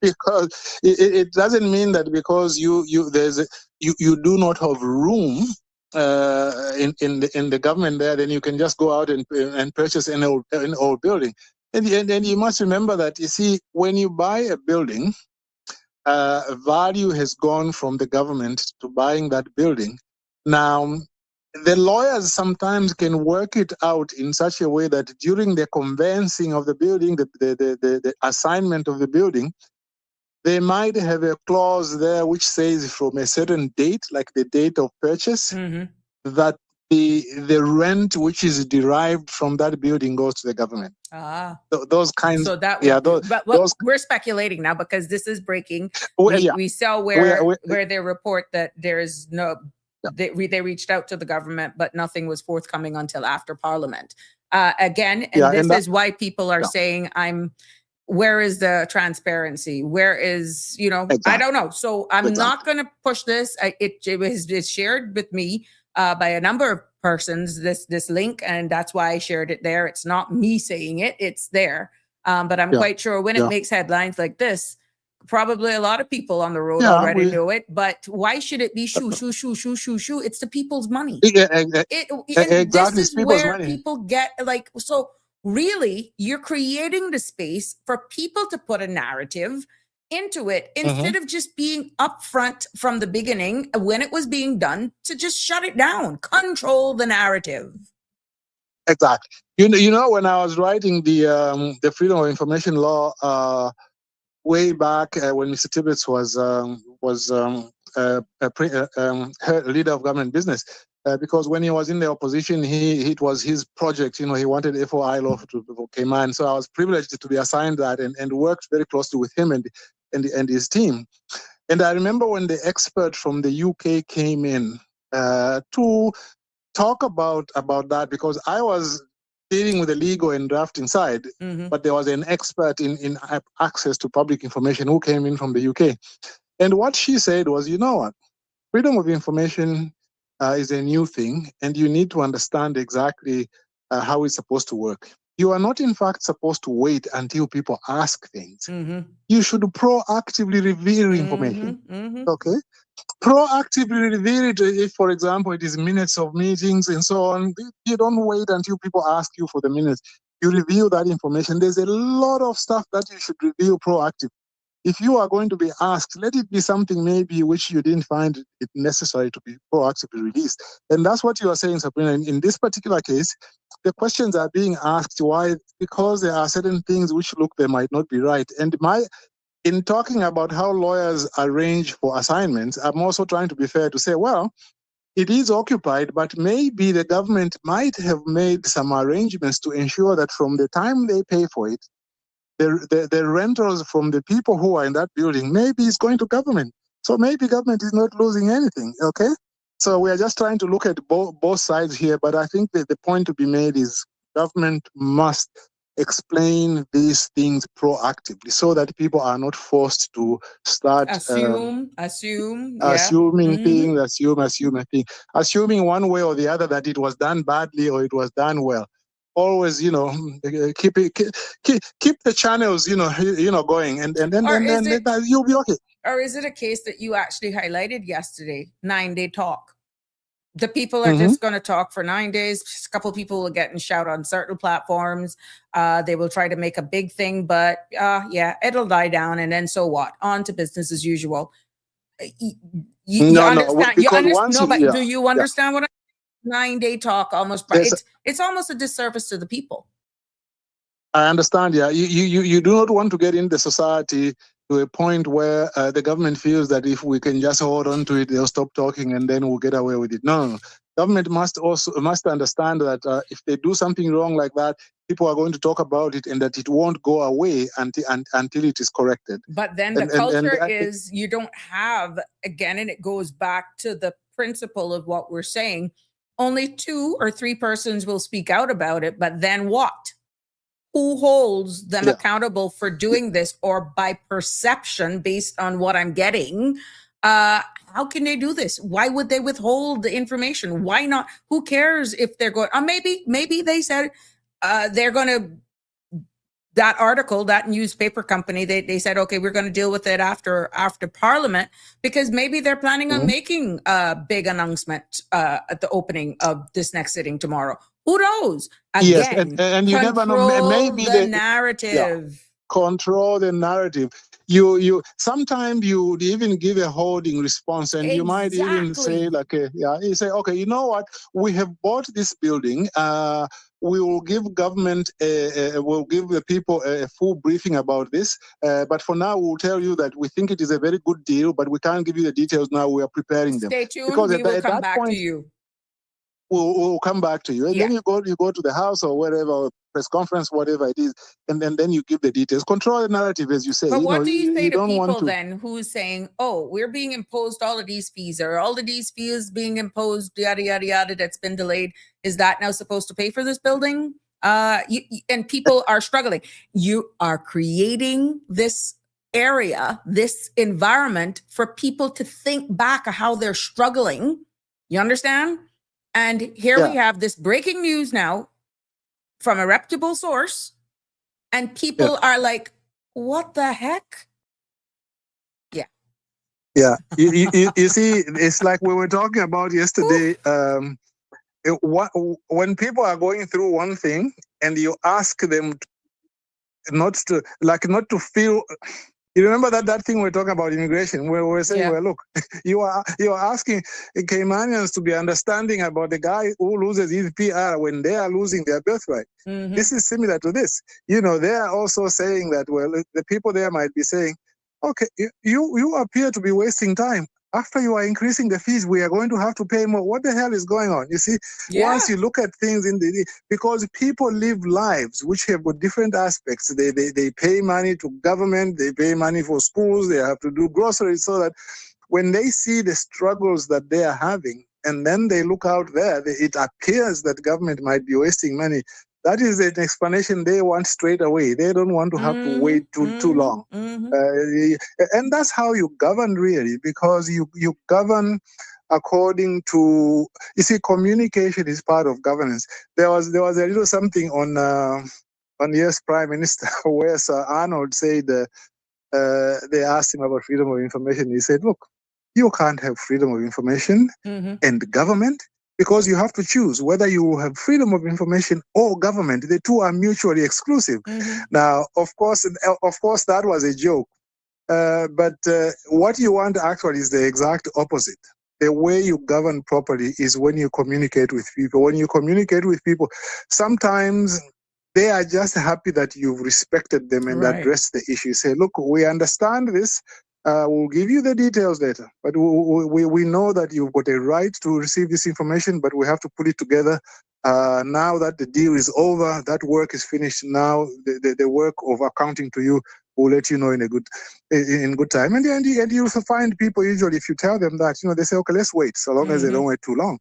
S4: Because it doesn't mean that because you do not have room in the government there, then you can just go out and purchase an old building. And you must remember that, you see, when you buy a building, value has gone from the government to buying that building. Now, the lawyers sometimes can work it out in such a way that during the conveyancing of the building, the assignment of the building, they might have a clause there which says from a certain date, like the date of purchase, that the rent which is derived from that building goes to the government. Those kinds.
S2: So that would, but we're speculating now because this is breaking. We saw where they report that there is no. They reached out to the government, but nothing was forthcoming until after Parliament. Again, and this is why people are saying, where is the transparency? Where is, I don't know. So I'm not going to push this. It's shared with me by a number of persons, this link, and that's why I shared it there. It's not me saying it, it's there. But I'm quite sure when it makes headlines like this, probably a lot of people on the road already knew it, but why should it be shoo? It's the people's money.
S4: Exactly.
S2: This is where people get so really you're creating the space for people to put a narrative into it instead of just being upfront from the beginning when it was being done to just shut it down, control the narrative.
S4: Exactly. When I was writing the Freedom of Information Law way back when Mr. Tibbetts was leader of government business. Because when he was in the opposition, it was his project. He wanted FOI law for Cayman. So I was privileged to be assigned that and worked very closely with him and his team. And I remember when the expert from the UK came in to talk about that, because I was dealing with the legal and drafting side, but there was an expert in access to public information who came in from the UK. And what she said was, you know what, freedom of information is a new thing, and you need to understand exactly how it's supposed to work. You are not, in fact, supposed to wait until people ask things. You should proactively reveal information. Okay? Proactively reveal it. If, for example, it is minutes of meetings and so on, you don't wait until people ask you for the minutes. You reveal that information. There's a lot of stuff that you should reveal proactively. If you are going to be asked, let it be something maybe which you didn't find it necessary to be proactively released. And that's what you are saying, Sabrina. In this particular case, the questions are being asked. Why? Because there are certain things which look they might not be right. And in talking about how lawyers arrange for assignments, I'm also trying to be fair to say, well, it is occupied, but maybe the government might have made some arrangements to ensure that from the time they pay for it, the rentals from the people who are in that building maybe is going to government. So maybe government is not losing anything, okay? So we are just trying to look at both sides here, but I think that the point to be made is government must explain these things proactively so that people are not forced to start
S2: assuming
S4: things, assuming one way or the other that it was done badly or it was done well. Always, keep the channels, going, and then you'll be okay.
S2: Or is it a case that you actually highlighted yesterday, 9-day talk? The people are just going to talk for 9 days. A couple of people will get and shout on certain platforms. They will try to make a big thing, but it'll die down. And then so what? On to business as usual. You understand? Do you understand what 9-day talk almost? It's almost a disservice to the people.
S4: I understand. Yeah, you do not want to get in the society to a point where the government feels that if we can just hold on to it, they'll stop talking and then we'll get away with it. No. Government must understand that if they do something wrong like that, people are going to talk about it and that it won't go away until it is corrected.
S2: But then the culture is you don't have, again, and it goes back to the principle of what we're saying, only 2 or 3 persons will speak out about it, but then what? Who holds them accountable for doing this, or by perception based on what I'm getting? How can they do this? Why would they withhold the information? Why not? Who cares if they're going, maybe they said they're going to, that article, that newspaper company, they said, okay, we're going to deal with it after Parliament, because maybe they're planning on making a big announcement at the opening of this next sitting tomorrow. Who knows? Again,
S4: yes, and you never know. Maybe
S2: the narrative.
S4: Control the narrative. You sometimes you even give a holding response, and you might even say you say, okay, you know what? We have bought this building. We will give government, we'll give the people a full briefing about this. But for now, we'll tell you that we think it is a very good deal, but we can't give you the details now. We are preparing them.
S2: Stay tuned. Because we will come back to you.
S4: We'll come back to you, and then you go to the house or wherever, press conference, whatever it is, and then you give the details. Control the narrative, as you say.
S2: But what do you say to people then who's saying, "Oh, we're being imposed all of these fees, or all of these fees being imposed, yada yada yada, that's been delayed. Is that now supposed to pay for this building?" And people are struggling. You are creating this area, this environment for people to think back of how they're struggling. You understand? And here we have this breaking news now from a reputable source, and people are like, what the heck? Yeah.
S4: Yeah. You see, it's like we were talking about yesterday. When people are going through one thing and you ask them not to feel. You remember that thing we were talking about immigration, where we were saying, well, look, you are asking Caymanians to be understanding about the guy who loses his PR when they are losing their birthright. This is similar to this. They are also saying that, well, the people there might be saying, okay, you appear to be wasting time. after you are increasing the fees, we are going to have to pay more. What the hell is going on? You see,
S2: Yeah.
S4: once you look at things because people live lives which have got different aspects. They pay money to government, they pay money for schools, they have to do groceries, so that when they see the struggles that they are having, and then they look out there, it appears that government might be wasting money. That is an explanation they want straight away. They don't want to have to wait too long. And that's how you govern, really, because you govern according to, you see, communication is part of governance. There was a little something on yes Prime Minister where Sir Arnold said they asked him about freedom of information. He said, look, you can't have freedom of information and government, because you have to choose whether you have freedom of information or government. The two are mutually exclusive. Now, of course, that was a joke. But what you want actually is the exact opposite. The way you govern properly is when you communicate with people. When you communicate with people, sometimes they are just happy that you've respected them and addressed the issue. Say, look, we understand this. We'll give you the details later. But we know that you've got a right to receive this information, but we have to put it together. Now that the deal is over, that work is finished. Now the work of accounting to you, we'll let you know in good time. And you'll find people, usually, if you tell them that, they say, okay, let's wait, so long as they don't wait too long.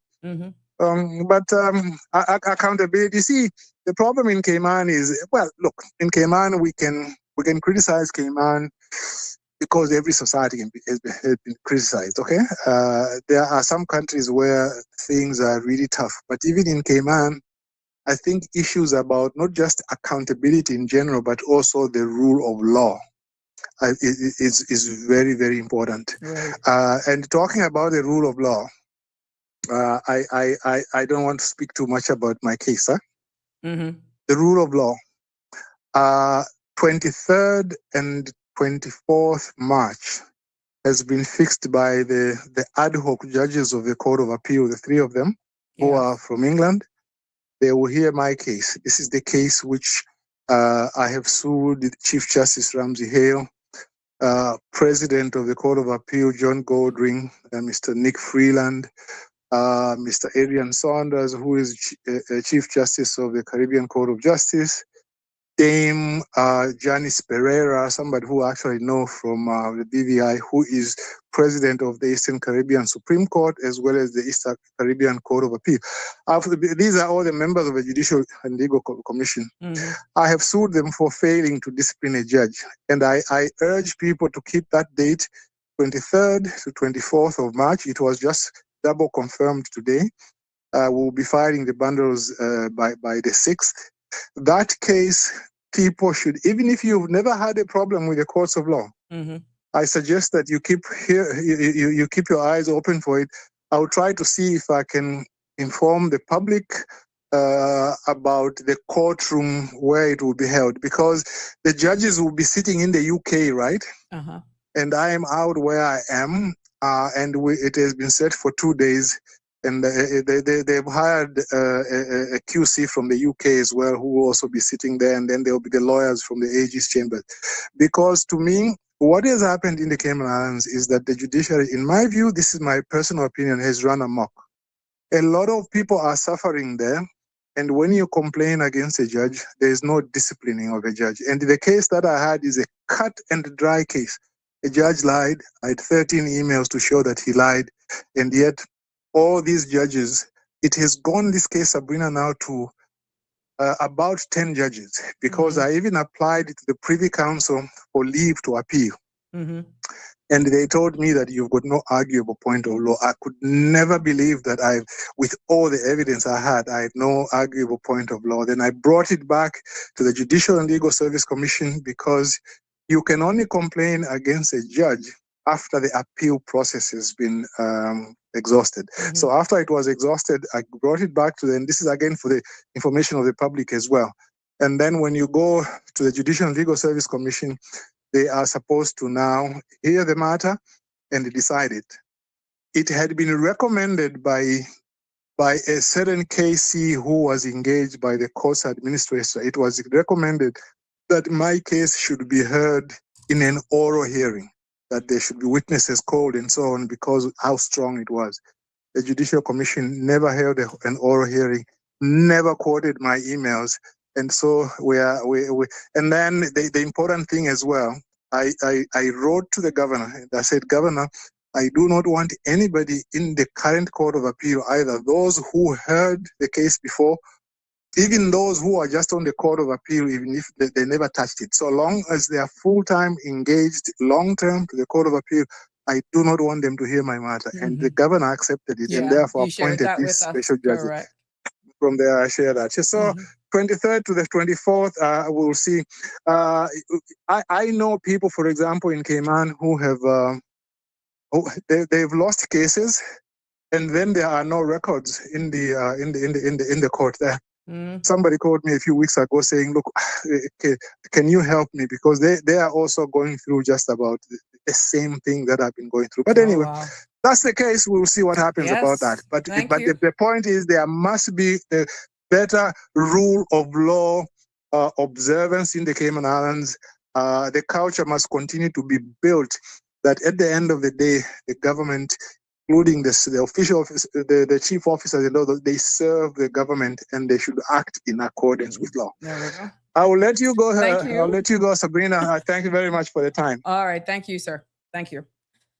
S4: Accountability. You see, the problem in Cayman is, well, look, in Cayman, we can criticize Cayman because every society has been criticized, okay? There are some countries where things are really tough. But even in Cayman, I think issues about not just accountability in general, but also the rule of law is very, very important. And talking about the rule of law, I don't want to speak too much about my case. The rule of law, 23rd and 24th March has been fixed by the ad hoc judges of the Court of Appeal, the three of them, who are from England. They will hear my case. This is the case which I have sued Chief Justice Ramsey Hale, President of the Court of Appeal, John Goldring, Mr. Nick Freeland, Mr. Adrian Saunders, who is Chief Justice of the Caribbean Court of Justice, Dame Janice Pereira, somebody who I actually know from the BVI, who is President of the Eastern Caribbean Supreme Court, as well as the Eastern Caribbean Court of Appeal. These are all the members of the Judicial and Legal Commission. I have sued them for failing to discipline a judge. And I urge people to keep that date, 23rd to 24th of March. It was just double confirmed today. We'll be filing the bundles by the 6th. That case, people should, even if you've never had a problem with the courts of law, I suggest that you keep your eyes open for it. I'll try to see if I can inform the public about the courtroom where it will be held, because the judges will be sitting in the UK, right? And I am out where I am, and it has been set for 2 days. And they've hired a QC from the UK as well, who will also be sitting there. And then there will be the lawyers from the AG's chambers. Because to me, what has happened in the Cayman Islands is that the judiciary, in my view, this is my personal opinion, has run amok. A lot of people are suffering there. And when you complain against a judge, there is no disciplining of a judge. And the case that I had is a cut and dry case. A judge lied. I had 13 emails to show that he lied. And yet, all these judges, it has gone, this case, Sabrina, now to about 10 judges, because I even applied to the Privy Council for leave to appeal. And they told me that you've got no arguable point of law. I could never believe that with all the evidence I had no arguable point of law. Then I brought it back to the Judicial and Legal Service Commission, because you can only complain against a judge after the appeal process has been exhausted. So after it was exhausted, I brought it back to them. This is again for the information of the public as well. And then when you go to the Judicial and Legal Service Commission, they are supposed to now hear the matter and decide it. It had been recommended by a certain KC who was engaged by the court's administrator. It was recommended that my case should be heard in an oral hearing. that there should be witnesses called and so on because how strong it was. The Judicial Commission never held an oral hearing, never quoted my emails. And so we and then the important thing as well, I wrote to the governor and I said, Governor, I do not want anybody in the current Court of Appeal, either those who heard the case before, even those who are just on the Court of Appeal, even if they never touched it. So long as they are full-time engaged, long-term to the Court of Appeal, I do not want them to hear my matter. And the governor accepted it and therefore
S2: you shared
S4: appointed
S2: that
S4: this
S2: with us.
S4: special judge.
S2: Correct.
S4: From there, I share that. So 23rd to the 24th, we'll see. I know people, for example, in Cayman who have, they've lost cases and then there are no records in the court there. Somebody called me a few weeks ago saying, look, can you help me? Because they are also going through just about the same thing that I've been going through. But anyway, that's the case. We'll see what happens about that. But the point is there must be a better rule of law observance in the Cayman Islands. The culture must continue to be built that at the end of the day, the government, including the official office, the chief officers and all, they serve the government and they should act in accordance with law.
S2: There we go.
S4: I will let you go.
S2: Thank you.
S4: I'll let you go, Sabrina. Thank you very much for the time.
S2: All right. Thank you, sir. Thank you.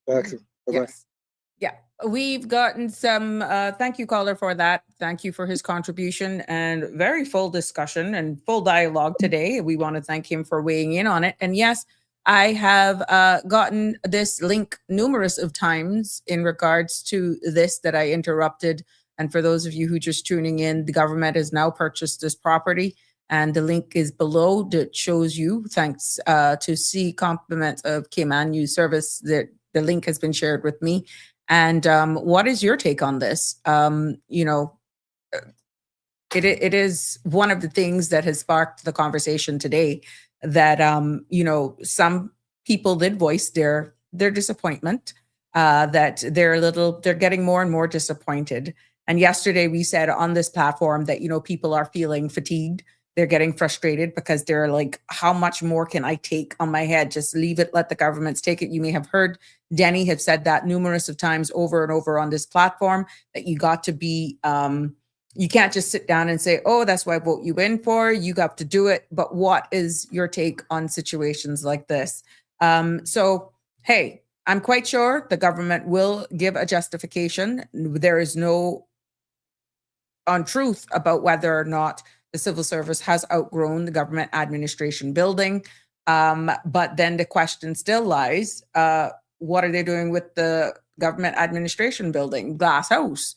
S4: Thank you. Bye-bye.
S2: Yes. Yeah. We've gotten some, thank you, caller, for that. Thank you for his contribution and very full discussion and full dialogue today. We want to thank him for weighing in on it. And yes, I have gotten this link numerous of times in regards to this that I interrupted. And for those of you who are just tuning in, the government has now purchased this property. And the link is below that shows you, thanks to C Compliments of Cayman News Service, that the link has been shared with me. And what is your take on this? You know, it is one of the things that has sparked the conversation today that, you know, some people did voice their disappointment, that they're getting more and more disappointed. And yesterday we said on this platform that, you know, people are feeling fatigued. They're getting frustrated because they're like, how much more can I take on my head? Just leave it, let the governments take it. You may have heard Denny have said that numerous of times over and over on this platform, that you got to be, you can't just sit down and say, oh, that's what I vote you in for. You got to do it. But what is your take on situations like this? So, hey, I'm quite sure the government will give a justification. There is no untruth about whether or not the civil service has outgrown the government administration building. But then the question still lies, what are they doing with the government administration building, glass house,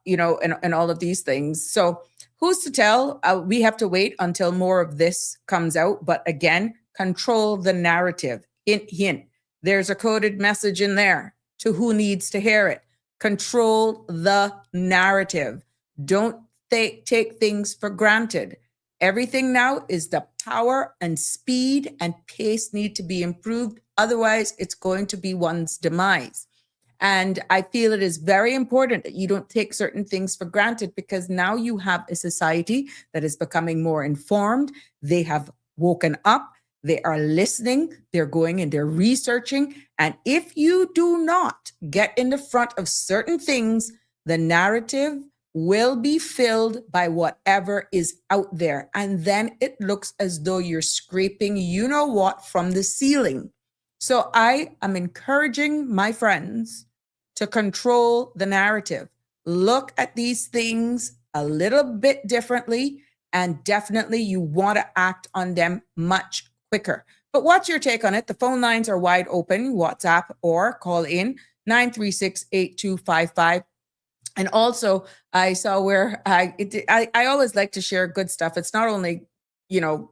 S2: you know, and all of these things. So who's to tell? We have to wait until more of this comes out. But again, control the narrative. Hint, hint. There's a coded message in there to who needs to hear it. Control the narrative. Don't take things for granted. Everything now is the power and speed and pace need to be improved. Otherwise, it's going to be one's demise. And I feel it is very important that you don't take certain things for granted, because now you have a society that is becoming more informed. They have woken up. They are listening. They're going and they're researching. And if you do not get in the front of certain things, the narrative will be filled by whatever is out there. And then it looks as though you're scraping you know what from the ceiling. So I am encouraging my friends to control the narrative. Look at these things a little bit differently, and definitely you want to act on them much quicker. But what's your take on it? The phone lines are wide open, WhatsApp or call in 936-8255. And also, I saw where I always like to share good stuff. It's not only, you know,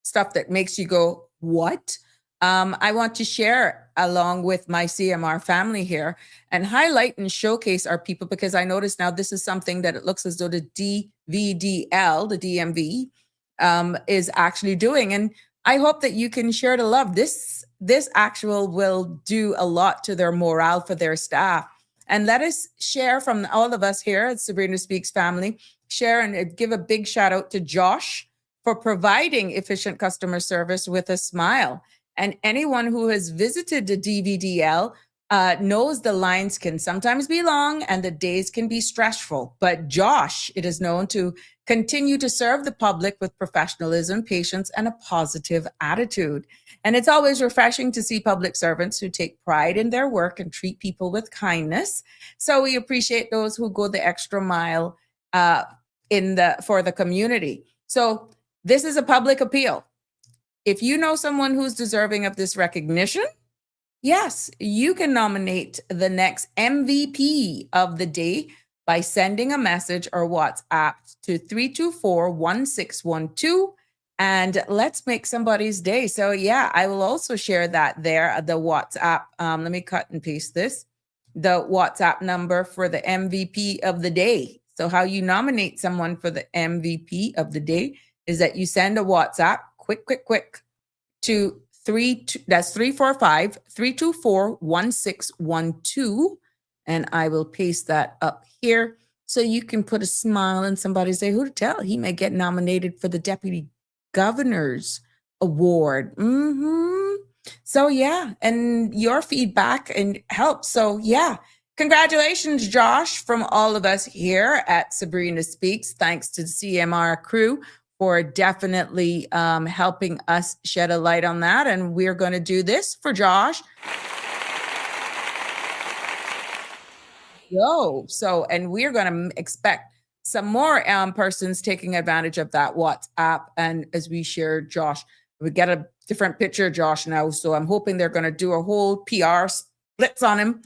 S2: stuff that makes you go, what? I want to share along with my CMR family here and highlight and showcase our people, because I notice now this is something that it looks as though the DVDL, the DMV, is actually doing. And I hope that you can share the love. This actual will do a lot to their morale for their staff. And let us share from all of us here at Sabrina Speaks family, share and give a big shout out to Josh for providing efficient customer service with a smile. And anyone who has visited the DVDL knows the lines can sometimes be long and the days can be stressful. But Josh, it is known to continue to serve the public with professionalism, patience, and a positive attitude. And it's always refreshing to see public servants who take pride in their work and treat people with kindness. So we appreciate those who go the extra mile for the community. So this is a public appeal. If you know someone who's deserving of this recognition, yes, you can nominate the next MVP of the day by sending a message or WhatsApp to 324-1612. And let's make somebody's day. So yeah, I will also share that there, the WhatsApp. Let me cut and paste this. The WhatsApp number for the MVP of the day. So how you nominate someone for the MVP of the day is that you send a WhatsApp, quick, to 324-1612. And I will paste that up here so you can put a smile and somebody say, who to tell? He may get nominated for the Deputy Governor's Award. So yeah, and your feedback and help. So yeah, congratulations, Josh, from all of us here at Sabrina Speaks. Thanks to the CMR crew for definitely helping us shed a light on that. And we're going to do this for Josh. And we're going to expect some more persons taking advantage of that WhatsApp. And as we share, Josh, we get a different picture of Josh now. So I'm hoping they're going to do a whole PR splits on him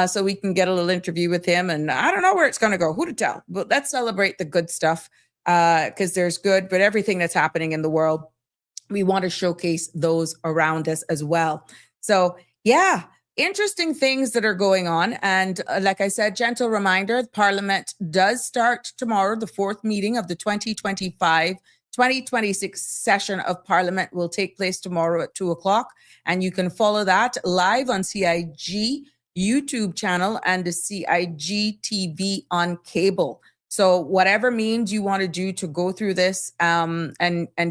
S2: so we can get a little interview with him. And I don't know where it's going to go. Who to tell? But let's celebrate the good stuff because there's good, but everything that's happening in the world, we want to showcase those around us as well. So yeah, interesting things that are going on. And like I said, gentle reminder, Parliament does start tomorrow. The fourth meeting of the 2025-2026 session of Parliament will take place tomorrow at 2:00. And you can follow that live on CIG YouTube channel and the CIG TV on cable. So whatever means you want to do to go through this and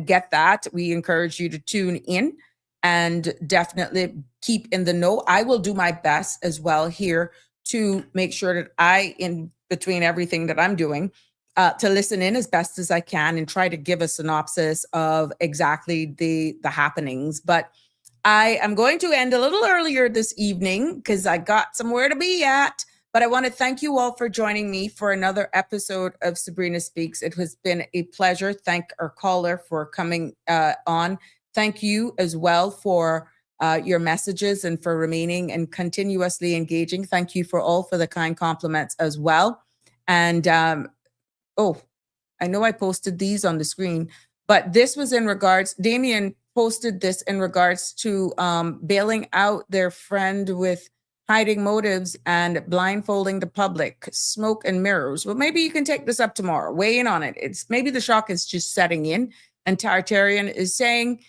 S2: get that, we encourage you to tune in and definitely keep in the know. I will do my best as well here to make sure that in between everything that I'm doing, to listen in as best as I can and try to give a synopsis of exactly the happenings. But I am going to end a little earlier this evening because I got somewhere to be at. But I want to thank you all for joining me for another episode of Sabrina Speaks. It has been a pleasure. Thank our caller for coming on. Thank you as well for your messages and for remaining and continuously engaging. Thank you for the kind compliments as well. And I know I posted these on the screen, but this was in regards, Damien posted this in regards to bailing out their friend with hiding motives and blindfolding the public, smoke and mirrors. Well, maybe you can take this up tomorrow. Weigh in on it. Maybe the shock is just setting in. And Tartarian is saying,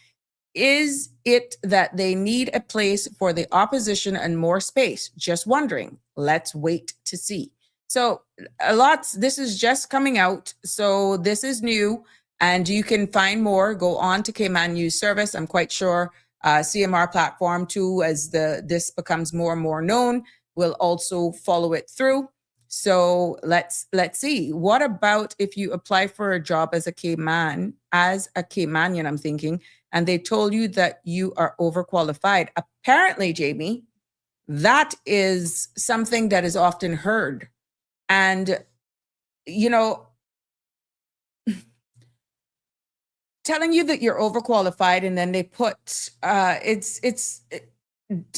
S2: is it that they need a place for the opposition and more space? Just wondering. Let's wait to see. So this is just coming out. So this is new and you can find more. Go on to Cayman News Service. I'm quite sure CMR platform too, as this becomes more and more known, will also follow it through. So let's see. What about if you apply for a job as a Caymanian, I'm thinking, and they told you that you are overqualified? Apparently, Jamie, that is something that is often heard. And, telling you that you're overqualified and then they put, to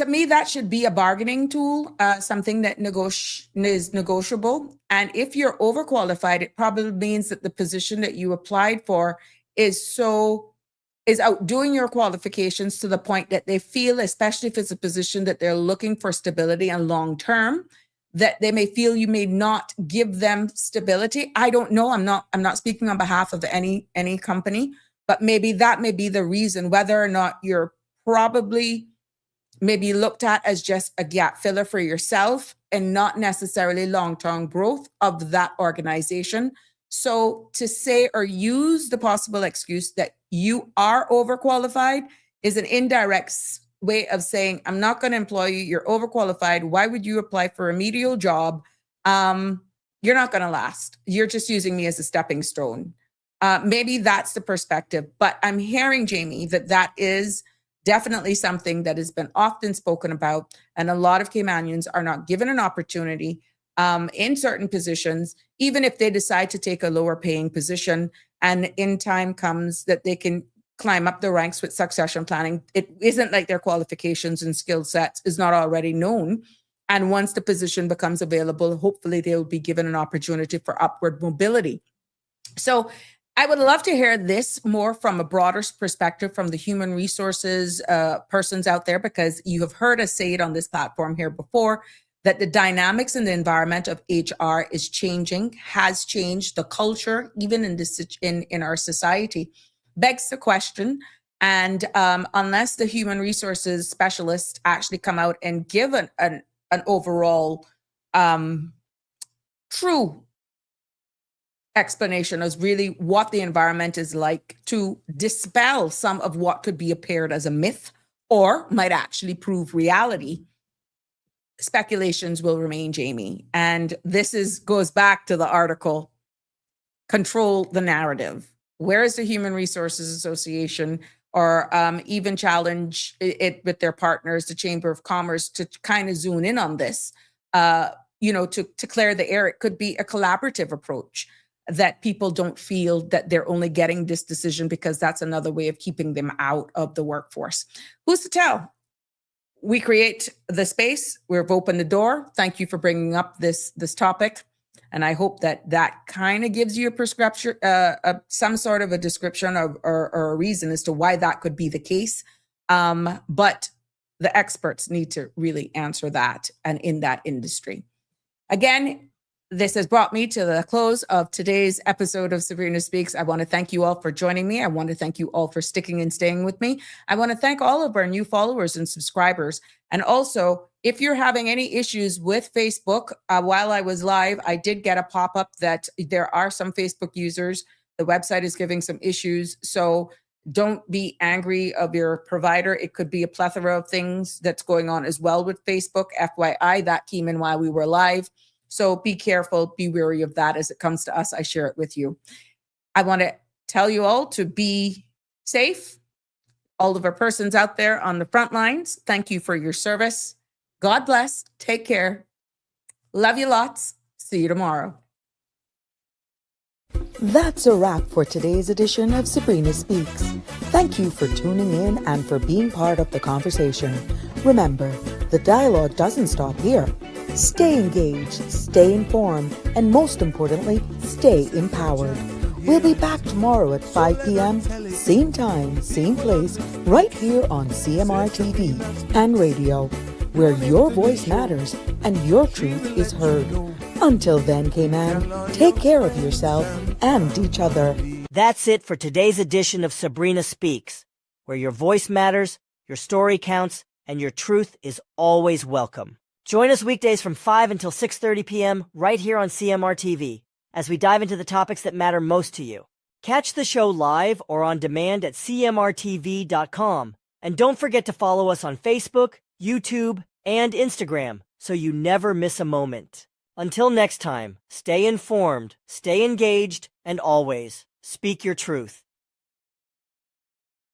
S2: me, that should be a bargaining tool, something that is negotiable. And if you're overqualified, it probably means that the position that you applied for is outdoing your qualifications to the point that they feel, especially if it's a position that they're looking for stability and long-term, that they may feel you may not give them stability. I don't know. I'm not speaking on behalf of any company, but maybe that may be the reason, whether or not you're probably maybe looked at as just a gap filler for yourself and not necessarily long-term growth of that organization. So to say or use the possible excuse that you are overqualified is an indirect way of saying, I'm not going to employ you. You're overqualified. Why would you apply for a medial job? You're not going to last. You're just using me as a stepping stone. Maybe that's the perspective, but I'm hearing, Jamie, that is definitely something that has been often spoken about. And a lot of Caymanians are not given an opportunity in certain positions, even if they decide to take a lower paying position. And in time comes that they can climb up the ranks with succession planning. It isn't like their qualifications and skill sets is not already known. And once the position becomes available, hopefully they will be given an opportunity for upward mobility. So I would love to hear this more from a broader perspective from the human resources persons out there, because you have heard us say it on this platform here before, that the dynamics and the environment of HR is changing, has changed the culture, even in our society. Begs the question, and unless the human resources specialists actually come out and give an overall true explanation as really what the environment is like, to dispel some of what could be appeared as a myth or might actually prove reality, speculations will remain, Jamie. And this goes back to the article, Control the Narrative. Where is the Human Resources Association, or even challenge it with their partners, the Chamber of Commerce, to kind of zoom in on this, to clear the air? It could be a collaborative approach, that people don't feel that they're only getting this decision because that's another way of keeping them out of the workforce. Who's to tell? We create the space. We've opened the door. Thank you for bringing up this topic. And I hope that kind of gives you a prescription, some sort of a description or a reason as to why that could be the case. But the experts need to really answer that, and in that industry. Again, this has brought me to the close of today's episode of Sabrina Speaks. I want to thank you all for joining me. I want to thank you all for sticking and staying with me. I want to thank all of our new followers and subscribers. And also, if you're having any issues with Facebook, while I was live, I did get a pop-up that there are some Facebook users. The website is giving some issues. So don't be angry of your provider. It could be a plethora of things that's going on as well with Facebook. FYI, that came in while we were live. So be careful, be wary of that. As it comes to us, I share it with you. I want to tell you all to be safe. All of our persons out there on the front lines, thank you for your service. God bless. Take care. Love you lots. See you tomorrow.
S5: That's a wrap for today's edition of Sabrina Speaks. Thank you for tuning in and for being part of the conversation. Remember, the dialogue doesn't stop here. Stay engaged, stay informed, and most importantly, stay empowered. We'll be back tomorrow at 5 p.m., same time, same place, right here on CMR TV and radio, where your voice matters and your truth is heard. Until then, Cayman, take care of yourself and each other.
S6: That's it for today's edition of Sabrina Speaks, where your voice matters, your story counts, and your truth is always welcome. Join us weekdays from 5 until 6:30 p.m. right here on CMR TV as we dive into the topics that matter most to you. Catch the show live or on demand at cmrtv.com. And don't forget to follow us on Facebook, YouTube, and Instagram so you never miss a moment. Until next time, stay informed, stay engaged, and always speak your truth.